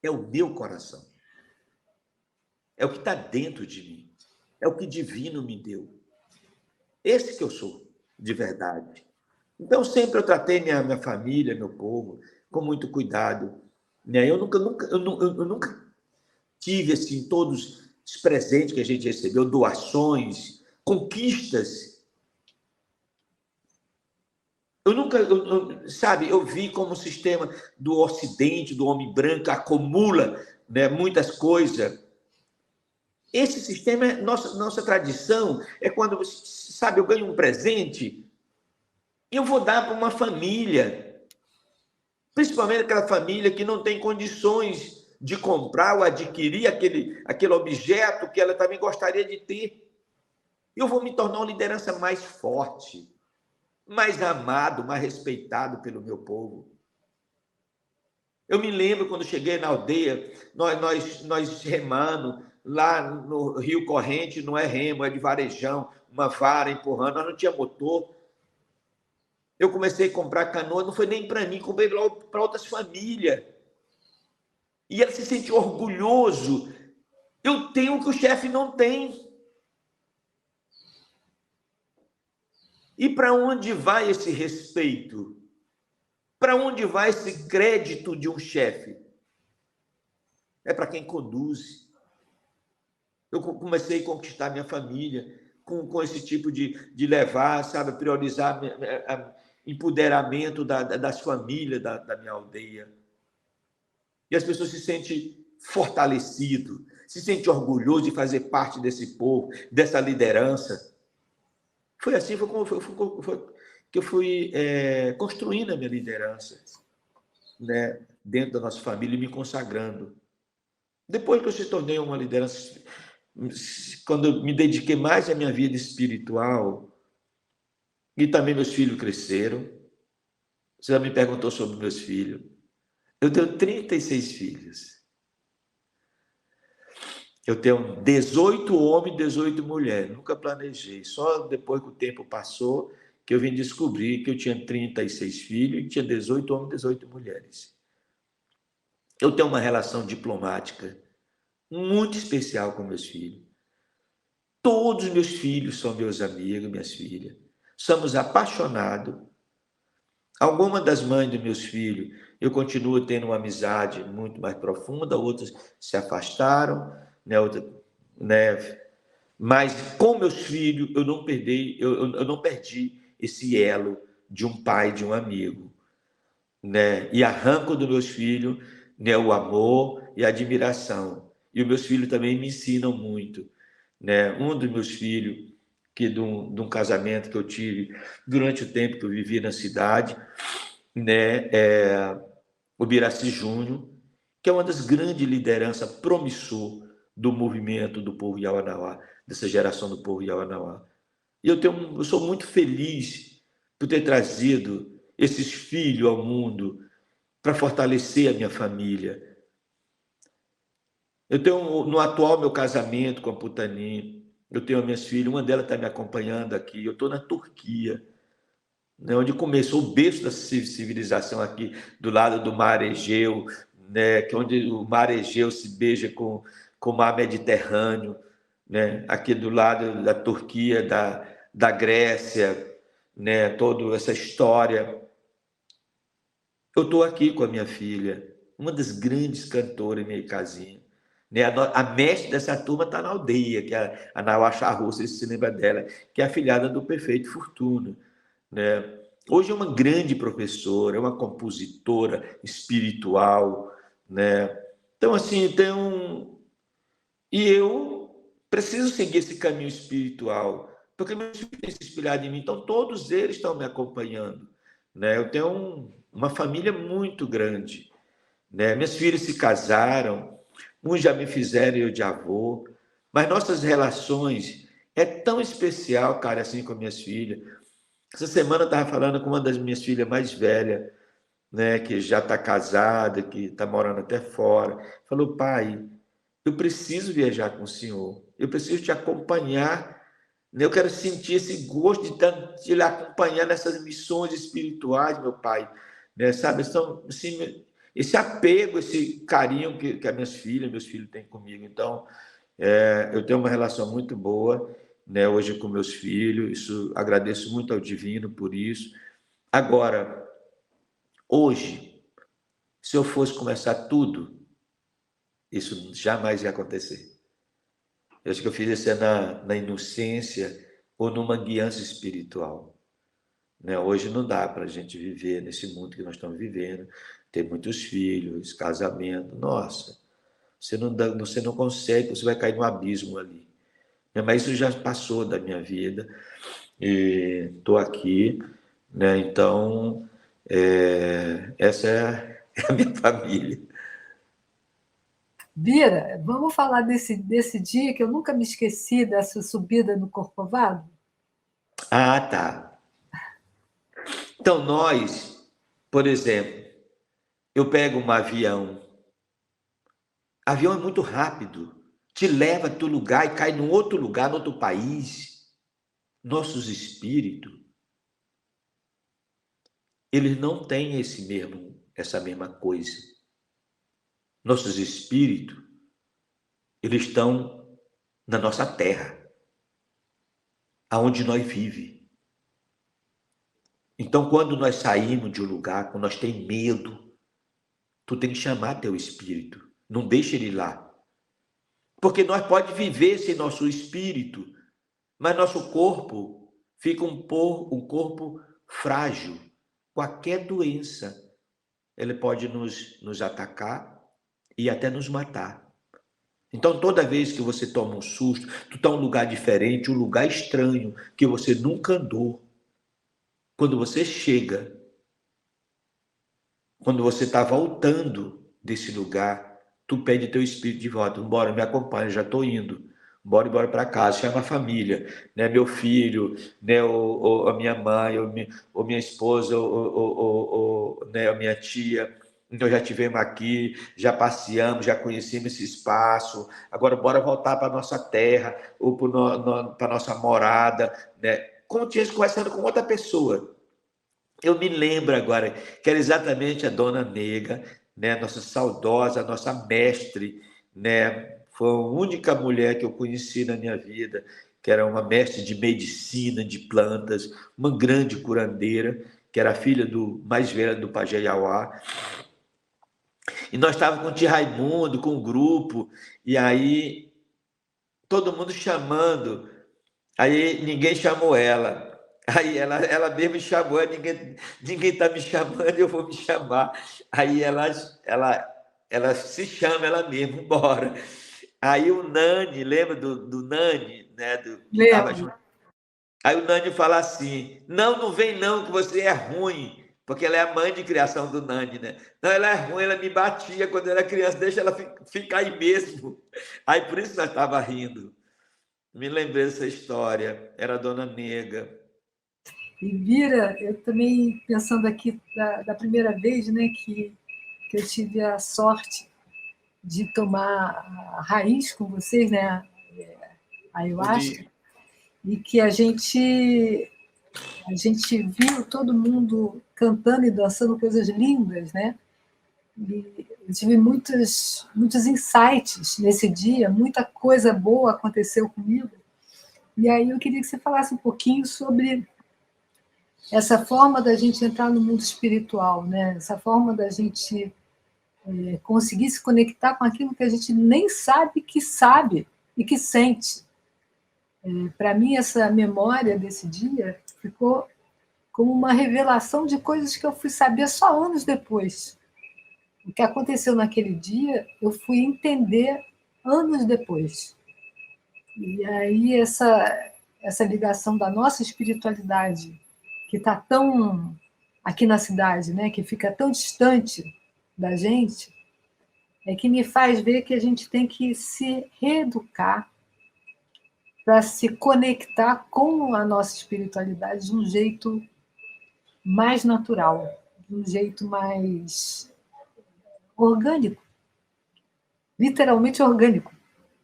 é o meu coração. É o que está dentro de mim. É o que divino me deu. Esse que eu sou, de verdade. Então, sempre eu tratei minha família, meu povo, com muito cuidado. Né? Eu nunca tive, assim, todos os presentes que a gente recebeu, doações, conquistas. Sabe, eu vi como o sistema do Ocidente, do homem branco, acumula, né, muitas coisas. Esse sistema, nossa tradição, é quando, sabe, eu ganho um presente, eu vou dar para uma família, principalmente aquela família que não tem condições de comprar ou adquirir aquele objeto que ela também gostaria de ter. Eu vou me tornar uma liderança mais forte, mais amado, mais respeitado pelo meu povo. Eu me lembro quando cheguei na aldeia, nós remando, lá no Rio Corrente, não é remo, é de varejão, uma vara empurrando, nós não tinha motor. Eu comecei a comprar canoa, não foi nem para mim, comprei para outras famílias. E ela se sentiu orgulhoso. Eu tenho o que o chefe não tem. E para onde vai esse respeito? Para onde vai esse crédito de um chefe? É para quem conduz. Eu comecei a conquistar minha família com esse tipo de levar, sabe, priorizar empoderamento das famílias da minha aldeia. E as pessoas se sentem fortalecidas, se sentem orgulhosos de fazer parte desse povo, dessa liderança. Foi assim que eu fui construindo a minha liderança, né, dentro da nossa família e me consagrando. Depois que eu se tornei uma liderança, quando eu me dediquei mais à minha vida espiritual, e também meus filhos cresceram. Você já me perguntou sobre meus filhos. Eu tenho 36 filhos. Eu tenho 18 homens e 18 mulheres. Nunca planejei. Só depois que o tempo passou que eu vim descobrir que eu tinha 36 filhos e tinha 18 homens e 18 mulheres. Eu tenho uma relação diplomática muito especial com meus filhos. Todos os meus filhos são meus amigos, minhas filhas. Somos apaixonados. Algumas das mães dos meus filhos, eu continuo tendo uma amizade muito mais profunda, outras se afastaram, né? Mas com meus filhos eu não perdi esse elo de um pai, de um amigo, né? E arranco dos meus filhos, né, o amor e a admiração. E os meus filhos também me ensinam muito, né? Um dos meus filhos, que de um casamento que eu tive durante o tempo que eu vivi na cidade, né, o Biraci Júnior, que é uma das grandes lideranças promissor do movimento do povo Yawanawá, dessa geração do povo Yawanawá. E eu sou muito feliz por ter trazido esses filhos ao mundo para fortalecer a minha família. Eu tenho, no atual meu casamento com a Putani, eu tenho as minhas filhas, uma delas está me acompanhando aqui, eu estou na Turquia, né, onde começou o berço da civilização aqui, do lado do mar Egeu, né, que é onde o mar Egeu se beija com o mar Mediterrâneo, né, aqui do lado da Turquia, da Grécia, né, toda essa história. Eu estou aqui com a minha filha, uma das grandes cantoras em minha casinha, Né? A mestre dessa turma está na aldeia, que é a Nauacha Russa, se lembra dela, que é a filhada do Perfeito Fortuna. Né? Hoje é uma grande professora, é uma compositora espiritual. Né? Então, assim, e eu preciso seguir esse caminho espiritual, porque meus filhos têm se inspirado em mim, então todos eles estão me acompanhando. Né? Eu tenho uma família muito grande. Né? Minhas filhas se casaram, uns já me fizeram eu de avô, mas nossas relações é tão especial, cara, assim com minhas filhas. Essa semana eu estava falando com uma das minhas filhas mais velhas, né, que já está casada, que está morando até fora. Falou, pai, eu preciso viajar com o senhor, eu preciso te acompanhar, né? Eu quero sentir esse gosto de lhe acompanhar nessas missões espirituais, meu pai. Né? Sabe, então, assim, esse apego, esse carinho que as minhas filhas, meus filhos têm comigo. Então, eu tenho uma relação muito boa, né, hoje com meus filhos, isso, agradeço muito ao Divino por isso. Agora, hoje, se eu fosse começar tudo, isso jamais ia acontecer. Eu acho que eu fiz isso na inocência ou numa guiança espiritual. Né? Hoje não dá para a gente viver nesse mundo que nós estamos vivendo, ter muitos filhos, casamento. Nossa, você não consegue, você vai cair no abismo ali. Né? Mas isso já passou da minha vida e estou aqui. Né? Então, essa é a minha família. Bira, vamos falar desse dia que eu nunca me esqueci, dessa subida no Corcovado? Ah, tá. Então, nós, por exemplo, eu pego um avião. Avião é muito rápido. Te leva a teu lugar e cai num outro lugar, no outro país. Nossos espíritos, eles não têm essa mesma coisa. Nossos espíritos, eles estão na nossa terra, aonde nós vivemos. Então, quando nós saímos de um lugar, quando nós temos medo, tu tem que chamar teu espírito. Não deixa ele lá. Porque nós pode viver sem nosso espírito, mas nosso corpo fica um corpo frágil. Qualquer doença, ele pode nos atacar e até nos matar. Então, toda vez que você toma um susto, tu está em um lugar diferente, um lugar estranho, que você nunca andou. Quando você chega, quando você está voltando desse lugar, tu pede teu espírito de volta. Embora, me acompanhe, já estou indo. Embora para casa, chama a família, né? Meu filho, né? A minha mãe, ou minha esposa, né? A minha tia. Então já tivemos aqui, já passeamos, já conhecemos esse espaço. Agora bora voltar para nossa terra ou para nossa morada, né? Como tinha conversando com outra pessoa. Eu me lembro agora que era exatamente a Dona Nega, né, nossa saudosa, nossa mestre, né, foi a única mulher que eu conheci na minha vida, que era uma mestre de medicina, de plantas, uma grande curandeira, que era filha do mais velho do Pajé Iauá. E nós estávamos com o tio Raimundo, com o grupo, e aí todo mundo chamando, aí ninguém chamou ela. Aí ela mesma chamou, ninguém está me chamando, eu vou me chamar. Aí ela se chama ela mesma, embora. Aí o Nani, lembra do Nani, né, que estava Lembro. junto? Aí o Nani fala assim: não, não vem não, que você é ruim. Porque ela é a mãe de criação do Nani, né? Não, ela é ruim, ela me batia quando eu era criança, deixa ela ficar aí mesmo. Aí por isso nós estava rindo. Me lembrei dessa história, era a Dona Nega. E Bira, eu também pensando aqui da primeira vez, né, que eu tive a sorte de tomar a raiz com vocês, né, a ayahuasca, e que a gente viu todo mundo cantando e dançando coisas lindas, né? E eu tive muitos insights nesse dia, muita coisa boa aconteceu comigo. E aí eu queria que você falasse um pouquinho sobre essa forma da gente entrar no mundo espiritual, né? Essa forma da gente conseguir se conectar com aquilo que a gente nem sabe e que sente. Para mim, essa memória desse dia ficou como uma revelação de coisas que eu fui saber só anos depois. O que aconteceu naquele dia, eu fui entender anos depois. E aí essa ligação da nossa espiritualidade, que está tão aqui na cidade, né, que fica tão distante da gente, é que me faz ver que a gente tem que se reeducar para se conectar com a nossa espiritualidade de um jeito mais natural, de um jeito mais orgânico, literalmente orgânico,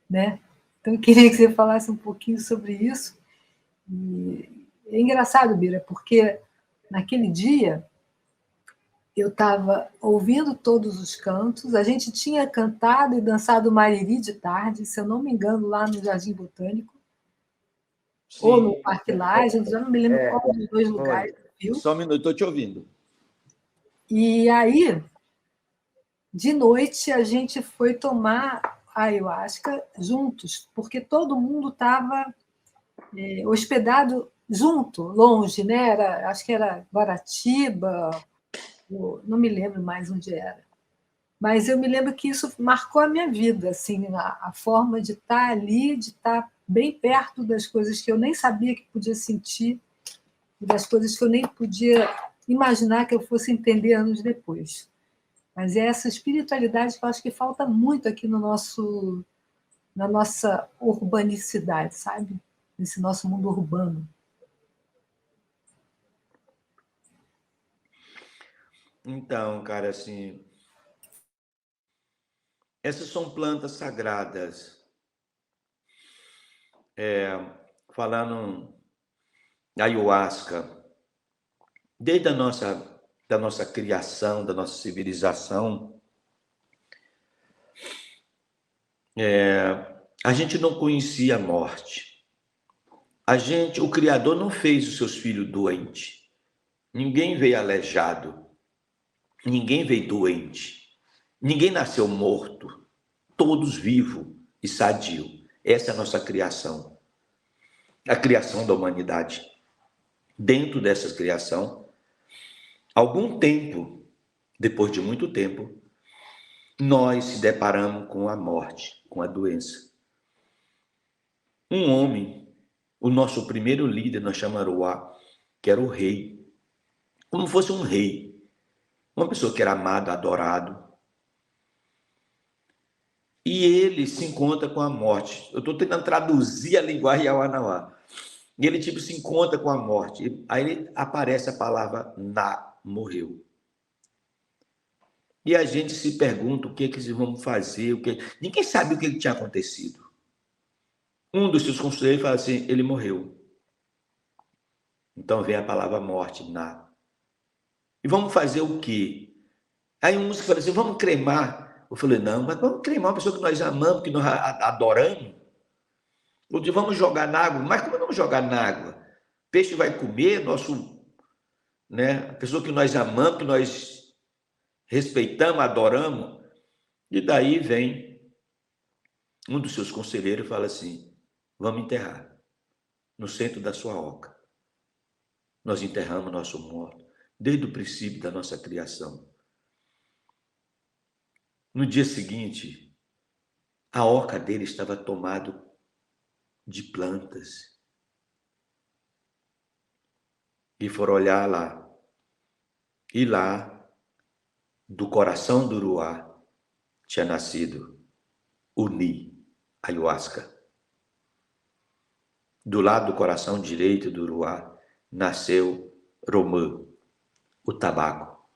né? Então, eu queria que você falasse um pouquinho sobre isso. E é engraçado, Bira, porque naquele dia eu estava ouvindo todos os cantos, a gente tinha cantado e dançado Mariri de tarde, se eu não me engano, lá no Jardim Botânico, Sim. ou no Parque Lage, já não me lembro qual dos dois lugares. Viu? Só um minuto, estou te ouvindo. E aí, de noite, a gente foi tomar a ayahuasca juntos, porque todo mundo estava hospedado junto, longe, né? Acho que era Guaratiba, não me lembro mais onde era. Mas eu me lembro que isso marcou a minha vida, assim, a forma de estar ali, de estar bem perto das coisas que eu nem sabia que podia sentir, e das coisas que eu nem podia imaginar que eu fosse entender anos depois. Mas é essa espiritualidade que eu acho que falta muito aqui na nossa urbanicidade, sabe? Nesse nosso mundo urbano. Então, cara, assim, essas são plantas sagradas. Falando ayahuasca, desde da nossa criação, da nossa civilização, a gente não conhecia a morte. O Criador não fez os seus filhos doentes. Ninguém veio aleijado. Ninguém veio doente. Ninguém nasceu morto. Todos vivos e sadios. Essa é a nossa criação. A criação da humanidade. Dentro dessa criação, algum tempo, depois de muito tempo, nós se deparamos com a morte, com a doença. Um homem, o nosso primeiro líder, nós chamamos Aruá, que era o rei, como fosse um rei, uma pessoa que era amado, adorado. E ele se encontra com a morte. Eu estou tentando traduzir a linguagem Yawanawá. E ele se encontra com a morte. Aí aparece a palavra Na, morreu. E a gente se pergunta o que eles vão fazer, ninguém sabe o que tinha acontecido. Um dos seus conselheiros fala assim, ele morreu. Então vem a palavra morte, Na. E vamos fazer o quê? Aí um músico fala assim, vamos cremar. Eu falei, não, mas vamos cremar uma pessoa que nós amamos, que nós adoramos. Ou de vamos jogar na água. Mas como não jogar na água? Peixe vai comer, né? A pessoa que nós amamos, que nós respeitamos, adoramos. E daí vem um dos seus conselheiros e fala assim, vamos enterrar no centro da sua oca. Nós enterramos nosso morto desde o princípio da nossa criação. No dia seguinte, a oca dele estava tomada de plantas. E foram olhar lá. E lá, do coração do Uruá, tinha nascido o Ni, ayahuasca. Do lado do coração direito do Uruá, nasceu Romã, o tabaco.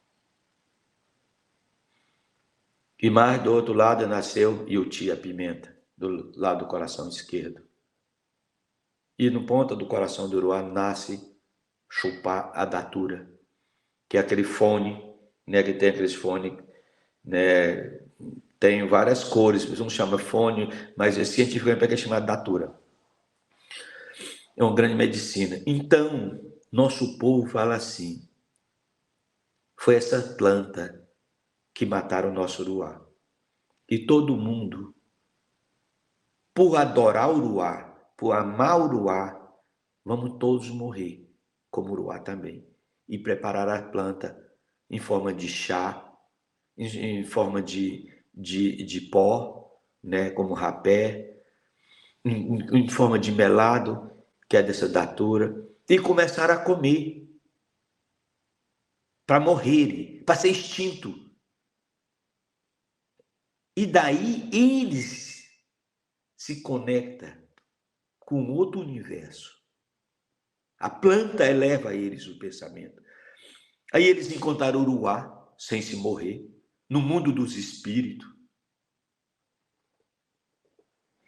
E mais do outro lado nasceu Iuti, a pimenta, do lado do coração esquerdo. E no ponta do coração do Uruá nasce Chupá, a datura, que é aquele fone, né, que tem aqueles fones, né, tem várias cores, um chama fone, mas cientificamente é chamado datura. É uma grande medicina. Então, nosso povo fala assim, foi essa planta que mataram o nosso Uruá. E todo mundo, por adorar o Uruá, por amar o Uruá, vamos todos morrer, como o Uruá também. E preparar a planta em forma de chá, em forma de pó, né, como rapé, em forma de melado, que é dessa datura, e começar a comer, para morrer, para ser extinto. E daí eles se conectam com outro universo. A planta eleva a eles o pensamento. Aí eles encontraram o Uruá, sem se morrer, no mundo dos espíritos.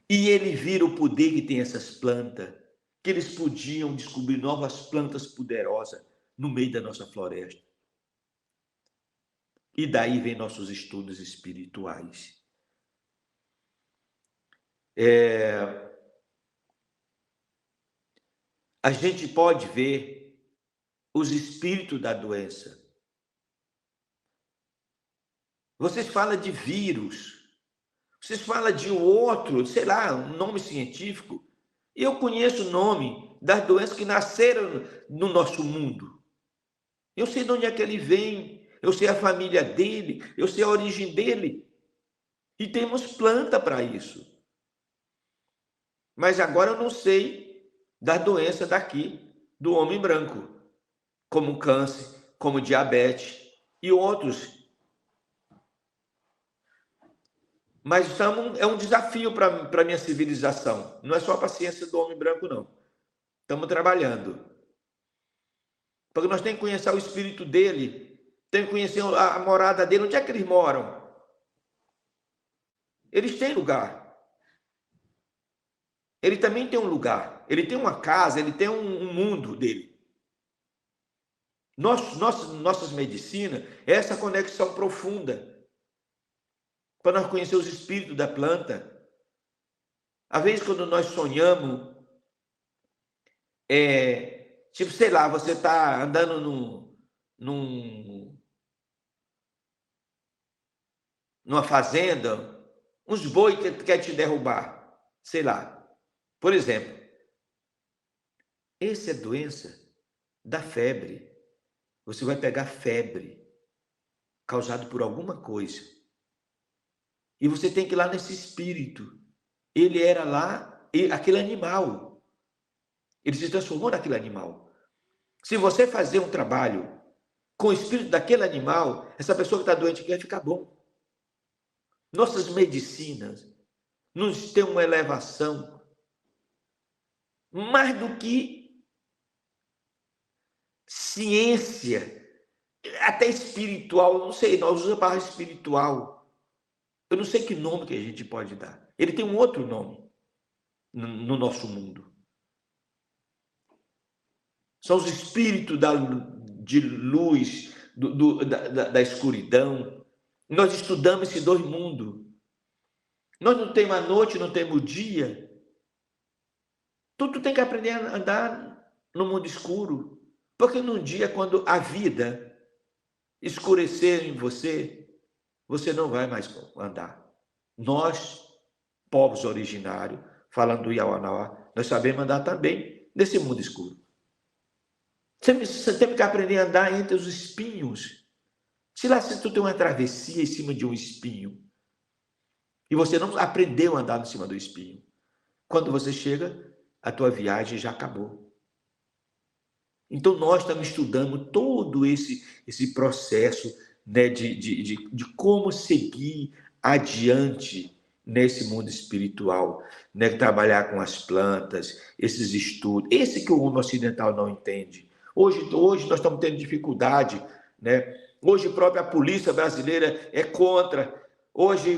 E ele vira o poder que tem essas plantas, que eles podiam descobrir novas plantas poderosas no meio da nossa floresta. E daí vem nossos estudos espirituais. A gente pode ver os espíritos da doença. Vocês falam de vírus, vocês falam de um outro, sei lá, um nome científico. Eu conheço o nome das doenças que nasceram no nosso mundo. Eu sei de onde é que ele vem, eu sei a família dele, eu sei a origem dele. E temos planta para isso. Mas agora eu não sei da doença daqui, do homem branco, como câncer, como diabetes e outros. Mas é um desafio para a minha civilização. Não é só a paciência do homem branco, não. Estamos trabalhando. Porque nós temos que conhecer o espírito dele, temos que conhecer a morada dele, onde é que eles moram. Eles têm lugar. Ele também tem um lugar. Ele tem uma casa, ele tem um mundo dele. Nossas medicinas é essa conexão profunda para nós conhecer os espíritos da planta. Às vezes, quando nós sonhamos, tipo, sei lá, você está andando numa fazenda, uns boi que quer te derrubar, sei lá. Por exemplo, essa é a doença da febre. Você vai pegar febre causada por alguma coisa. E você tem que ir lá nesse espírito. Ele era lá, aquele animal. Ele se transformou naquele animal. Se você fazer um trabalho com o espírito daquele animal, essa pessoa que está doente aqui vai ficar bom. Nossas medicinas nos têm uma elevação mais do que ciência, até espiritual, não sei, nós usamos a palavra espiritual. Eu não sei que nome que a gente pode dar. Ele tem um outro nome no nosso mundo. São os espíritos de luz, da escuridão. Nós estudamos esses dois mundos. Nós não temos a noite, não temos o dia. Tu tem que aprender a andar no mundo escuro. Porque num dia, quando a vida escurecer em você, você não vai mais andar. Nós, povos originários, falando do Yawanawá, nós sabemos andar também nesse mundo escuro. Você tem que aprender a andar entre os espinhos. Se tu tem uma travessia em cima de um espinho, e você não aprendeu a andar em cima do espinho, quando você chega, a tua viagem já acabou. Então, nós estamos estudando todo esse processo, né, de como seguir adiante nesse mundo espiritual, né, trabalhar com as plantas, esses estudos, esse que o homem ocidental não entende. Hoje nós estamos tendo dificuldade, né? Hoje a própria polícia brasileira é contra. Hoje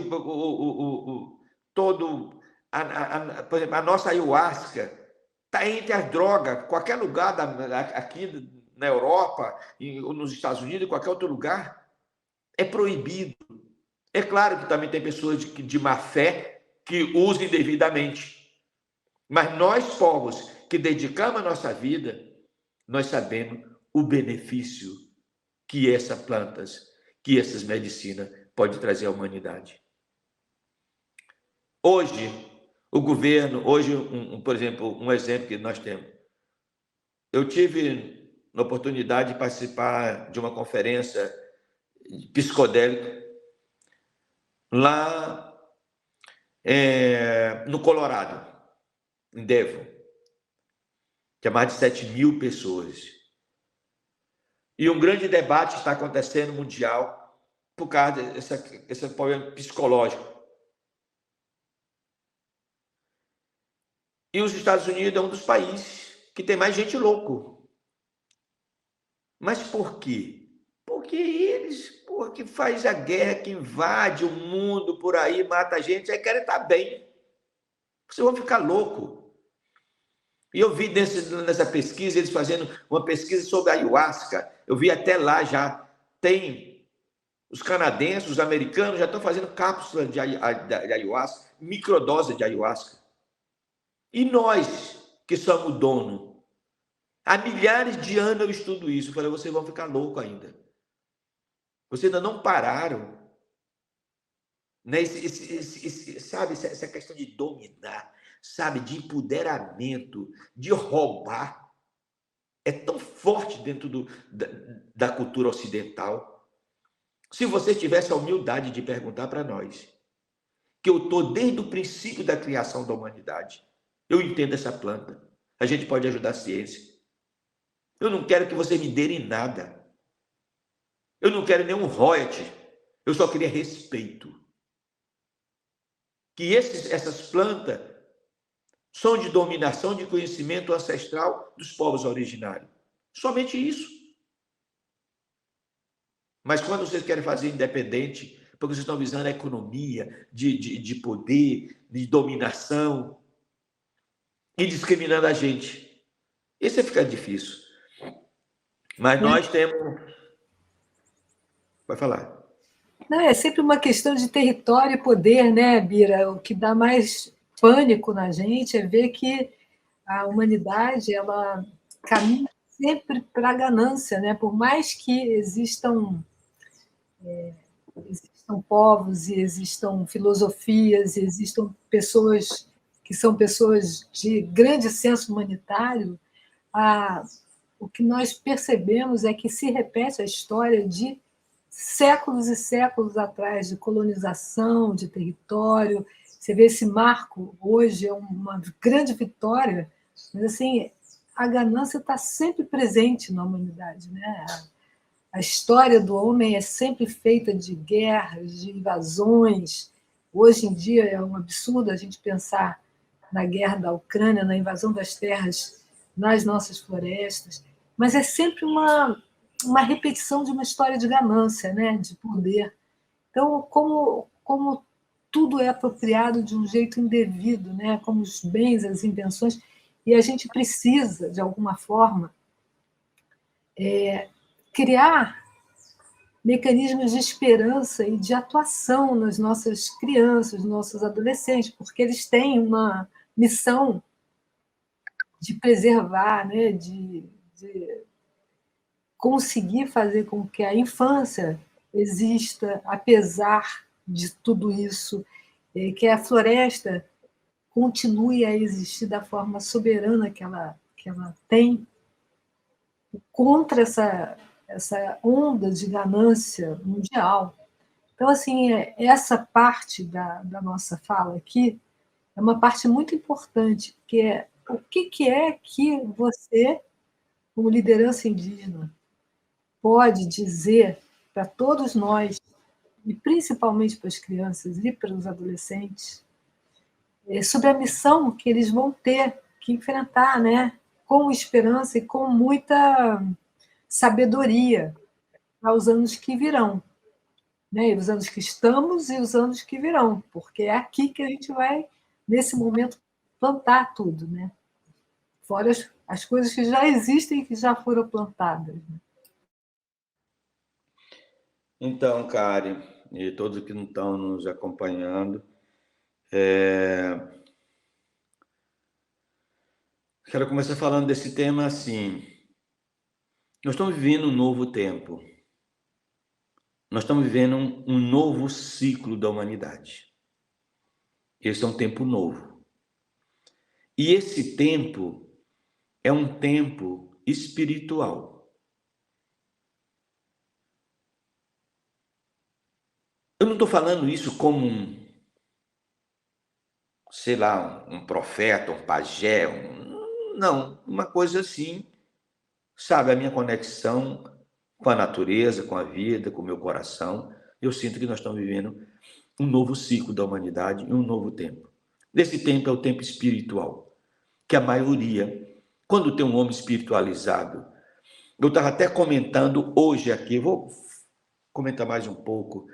por exemplo, a nossa ayahuasca está entre as drogas. Qualquer lugar aqui na Europa, nos Estados Unidos, em qualquer outro lugar, é proibido. É claro que também tem pessoas de má fé que usam indevidamente. Mas nós, povos que dedicamos a nossa vida, nós sabemos o benefício que essas plantas, que essas medicinas pode trazer à humanidade. Hoje, o governo, por exemplo, um exemplo que nós temos. Eu tive a oportunidade de participar de uma conferência psicodélica lá no Colorado, em Denver, que é mais de 7.000 pessoas. E um grande debate está acontecendo mundial por causa desse problema psicológico. E os Estados Unidos é um dos países que tem mais gente louco. Mas por quê? Porque faz a guerra, que invade o mundo por aí, mata a gente, aí querem estar bem. Vocês vão ficar louco. E eu vi nessa pesquisa, eles fazendo uma pesquisa sobre a ayahuasca. Eu vi até lá já, tem os canadenses, os americanos já estão fazendo cápsulas de ayahuasca, microdose de ayahuasca. E nós, que somos o dono, há milhares de anos eu estudo isso. Eu falei, vocês vão ficar loucos ainda. Vocês ainda não pararam. Né? Sabe, essa questão de dominar, sabe, de empoderamento, de roubar, é tão forte dentro da cultura ocidental. Se você tivesse a humildade de perguntar para nós, que eu estou desde o princípio da criação da humanidade, eu entendo essa planta, a gente pode ajudar a ciência. Eu não quero que você me dê em nada. Eu não quero nenhum royalty. Eu só queria respeito. Que essas plantas são de dominação, de conhecimento ancestral dos povos originários. Somente isso. Mas quando vocês querem fazer independente, porque vocês estão visando a economia, de poder, de dominação, e discriminando a gente, isso fica difícil. Mas nós temos... Vai falar. Não, é sempre uma questão de território e poder, né, Bira? O que dá mais pânico na gente é ver que a humanidade ela caminha sempre para a ganância, né? Por mais que existam povos e existam filosofias, e existam pessoas que são pessoas de grande senso humanitário, o que nós percebemos é que se repete a história de séculos e séculos atrás, de colonização, de território. Você vê esse marco hoje, é uma grande vitória, mas assim, a ganância está sempre presente na humanidade, né? A história do homem é sempre feita de guerras, de invasões. Hoje em dia é um absurdo a gente pensar na guerra da Ucrânia, na invasão das terras nas nossas florestas, mas é sempre uma repetição de uma história de ganância, né? De poder. Então, como tudo é apropriado de um jeito indevido, né? Como os bens, as invenções, e a gente precisa, de alguma forma, criar mecanismos de esperança e de atuação nas nossas crianças, nos nossos adolescentes, porque eles têm uma missão de preservar, né? de conseguir fazer com que a infância exista, apesar de tudo isso, que a floresta continue a existir da forma soberana que ela tem, contra essa onda de ganância mundial. Então, assim, essa parte da nossa fala aqui é uma parte muito importante, que é o que é que você, como liderança indígena, pode dizer para todos nós, e principalmente para as crianças e para os adolescentes, sobre a missão que eles vão ter que enfrentar, né? Com esperança e com muita sabedoria para os anos que virão, né? Os anos que estamos e os anos que virão, porque é aqui que a gente vai, nesse momento, plantar tudo, né? Fora as coisas que já existem e que já foram plantadas. Né? Então, Karen, e todos que não estão nos acompanhando, quero começar falando desse tema assim. Nós estamos vivendo um novo tempo. Nós estamos vivendo um novo ciclo da humanidade. Esse é um tempo novo. E esse tempo é um tempo espiritual. Eu não estou falando isso como sei lá, um profeta, um pajé, não, uma coisa assim, sabe, a minha conexão com a natureza, com a vida, com o meu coração. Eu sinto que nós estamos vivendo um novo ciclo da humanidade e um novo tempo. Esse tempo é o tempo espiritual, que a maioria, quando tem um homem espiritualizado, eu estava até comentando hoje aqui, vou comentar mais um pouco,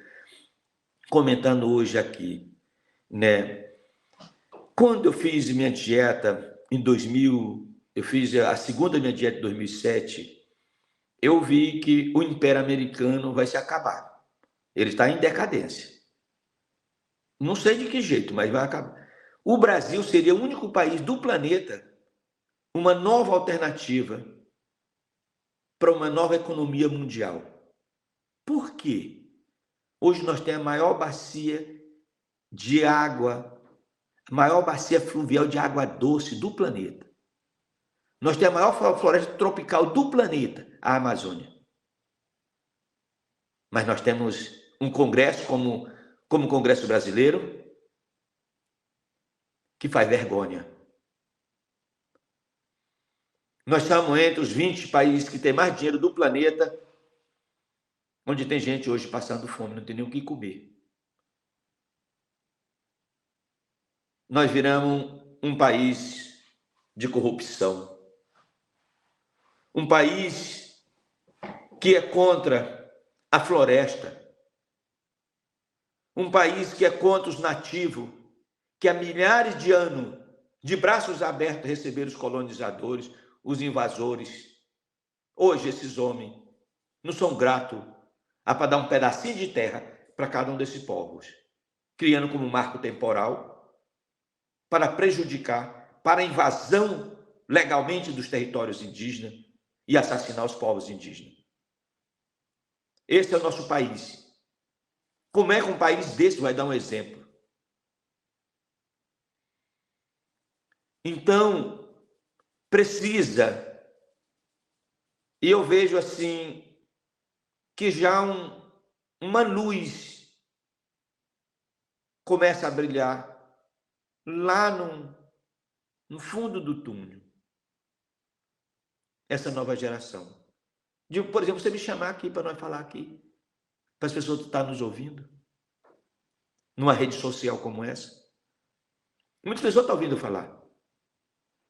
comentando hoje aqui, né? Quando eu fiz minha dieta em 2000, eu fiz a segunda minha dieta em 2007, eu vi que o Império Americano vai se acabar. Ele está em decadência. Não sei de que jeito, mas vai acabar. O Brasil seria o único país do planeta, uma nova alternativa para uma nova economia mundial. Por quê? Hoje nós temos a maior bacia de água, a maior bacia fluvial de água doce do planeta. Nós temos a maior floresta tropical do planeta, a Amazônia. Mas nós temos um Congresso como o Congresso Brasileiro, que faz vergonha. Nós estamos entre os 20 países que têm mais dinheiro do planeta, onde tem gente hoje passando fome, não tem nem o que comer. Nós viramos um país de corrupção. Um país que é contra a floresta. Um país que é contra os nativos, que há milhares de anos, de braços abertos, receberam os colonizadores, os invasores. Hoje, esses homens não são gratos para dar um pedacinho de terra para cada um desses povos, criando como marco temporal para prejudicar, para a invasão legalmente dos territórios indígenas e assassinar os povos indígenas. Esse é o nosso país. Como é que um país desse vai dar um exemplo? Então, precisa, e eu vejo assim, que já uma luz começa a brilhar lá no fundo do túnel. Essa nova geração. Por exemplo, você me chamar aqui para nós falar aqui, para as pessoas que estão nos ouvindo, numa rede social como essa. Muitas pessoas estão ouvindo falar.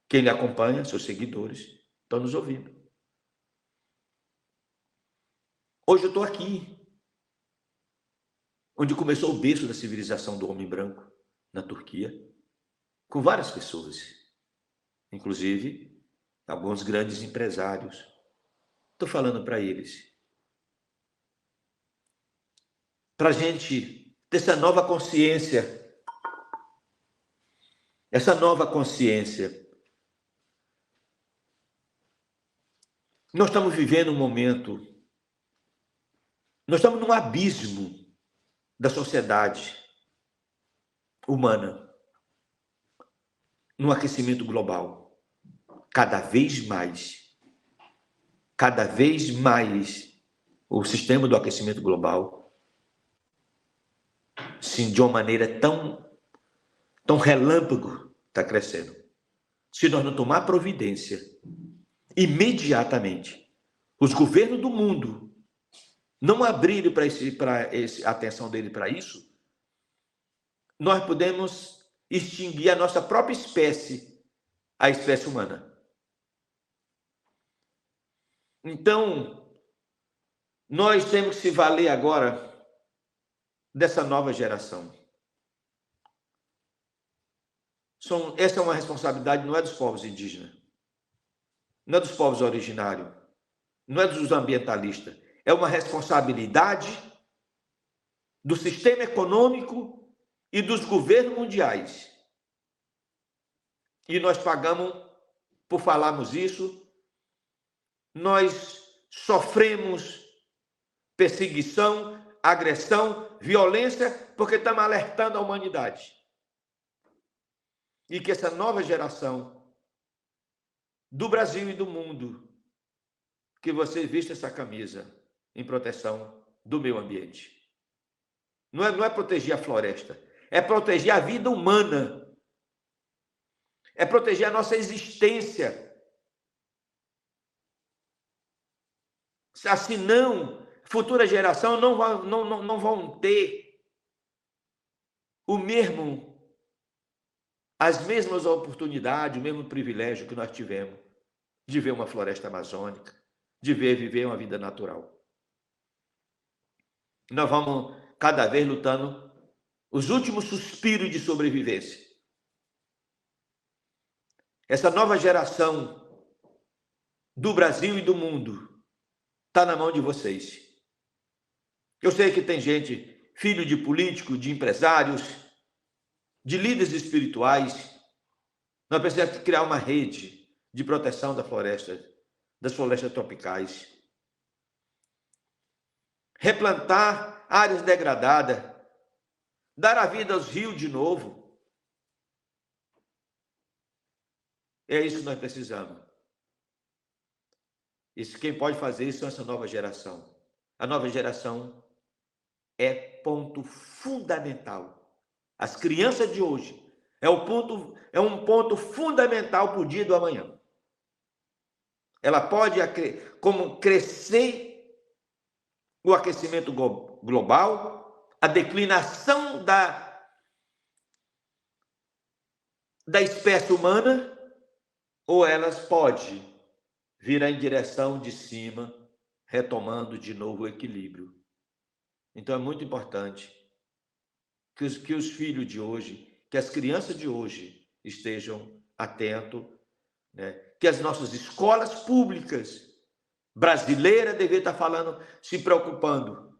Quem lhe acompanha, seus seguidores, estão nos ouvindo. Hoje eu estou aqui, onde começou o berço da civilização do homem branco, na Turquia, com várias pessoas, inclusive alguns grandes empresários. Estou falando para eles, para a gente ter essa nova consciência, Nós estamos vivendo um momento, nós estamos num abismo da sociedade humana, no aquecimento global. Cada vez mais, o sistema do aquecimento global, sim, de uma maneira tão relâmpago, está crescendo. Se nós não tomar providência, imediatamente, os governos do mundo não abrirem a atenção dele para isso, nós podemos extinguir a nossa própria espécie, a espécie humana. Então, nós temos que se valer agora dessa nova geração. Essa é uma responsabilidade, não é dos povos indígenas, não é dos povos originários, não é dos ambientalistas. É uma responsabilidade do sistema econômico e dos governos mundiais. E nós pagamos por falarmos isso. Nós sofremos perseguição, agressão, violência, porque estamos alertando a humanidade. E que essa nova geração do Brasil e do mundo, que você vista essa camisa em proteção do meio ambiente. Não é proteger a floresta, é proteger a vida humana, é proteger a nossa existência. Assim não, futura geração não vão ter as mesmas oportunidades, o mesmo privilégio que nós tivemos de ver uma floresta amazônica, de viver uma vida natural. Nós vamos cada vez lutando os últimos suspiros de sobrevivência. Essa nova geração do Brasil e do mundo está na mão de vocês. Eu sei que tem gente, filho de político, de empresários, de líderes espirituais. Nós precisamos criar uma rede de proteção das florestas tropicais. Replantar áreas degradadas, dar a vida aos rios de novo. É isso que nós precisamos. Quem pode fazer isso é essa nova geração. A nova geração é ponto fundamental. As crianças de hoje é um ponto fundamental para o dia do amanhã. Ela pode como crescer o aquecimento global, a declinação da espécie humana, ou elas podem vir em direção de cima, retomando de novo o equilíbrio. Então é muito importante que os filhos de hoje, que as crianças de hoje estejam atentos, né? Que as nossas escolas públicas brasileiras devem estar falando, se preocupando.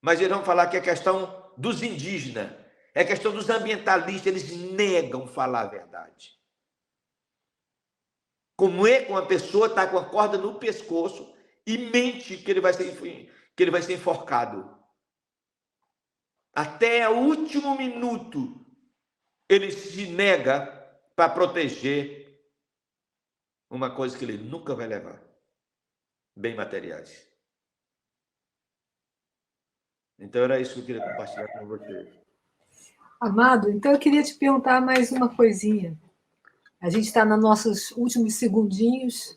Mas eles vão falar que é questão dos indígenas, é questão dos ambientalistas, eles negam falar a verdade. Como é que uma pessoa está com a corda no pescoço e mente que ele vai ser enforcado? Até o último minuto, ele se nega para proteger uma coisa que ele nunca vai levar. Bem materiais. Então, era isso que eu queria compartilhar com você. Amado, então eu queria te perguntar mais uma coisinha. A gente está nos nossos últimos segundinhos.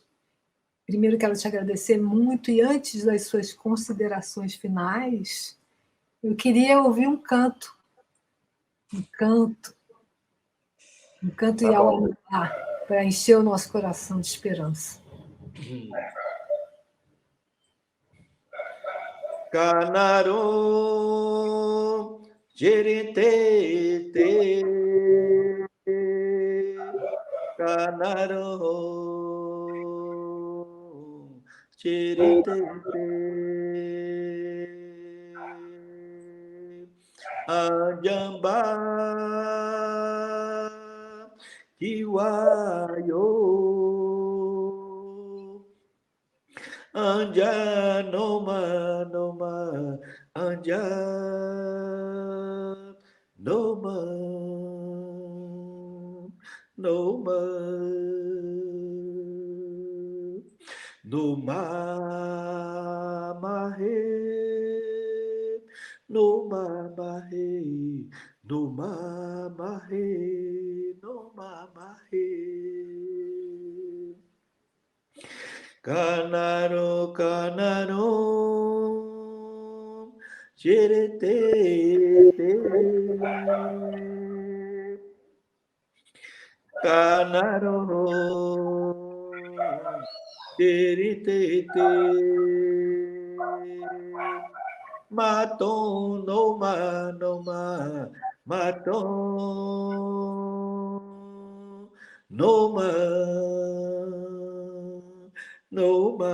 Primeiro, quero te agradecer muito. E antes das suas considerações finais, eu queria ouvir um canto. Um canto Tá bom. Iauá, para encher o nosso coração de esperança. Canaro, Jeritete, Canaro, Jeritete, Anjamba, Kiwayo, Anja noma, anja noma, noma mahe, noma mahe, noma mahe, noma mahe. Canaro, Chirete, Canaro, Chirete, Maton, Noma, Maton, Noma. Noma,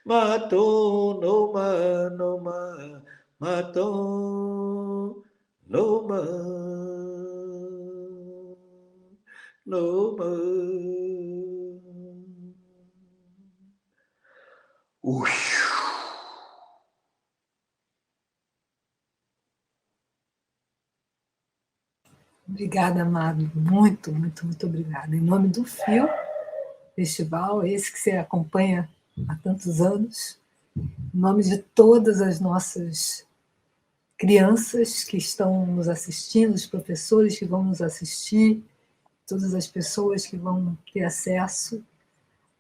matou, noma, matou, noma, noma. Ui. Obrigada, amado. Muito, muito, muito obrigada. Em nome do FIO Festival, esse que você acompanha há tantos anos, em nome de todas as nossas crianças que estão nos assistindo, os professores que vão nos assistir, todas as pessoas que vão ter acesso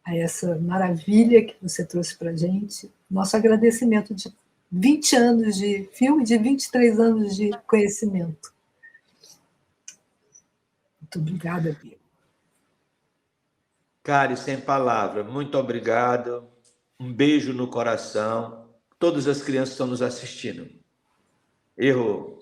a essa maravilha que você trouxe para a gente. Nosso agradecimento de 20 anos de filme, de 23 anos de conhecimento. Muito obrigada, Bia. Cari, sem palavra, muito obrigado. Um beijo no coração. Todas as crianças estão nos assistindo. Errou.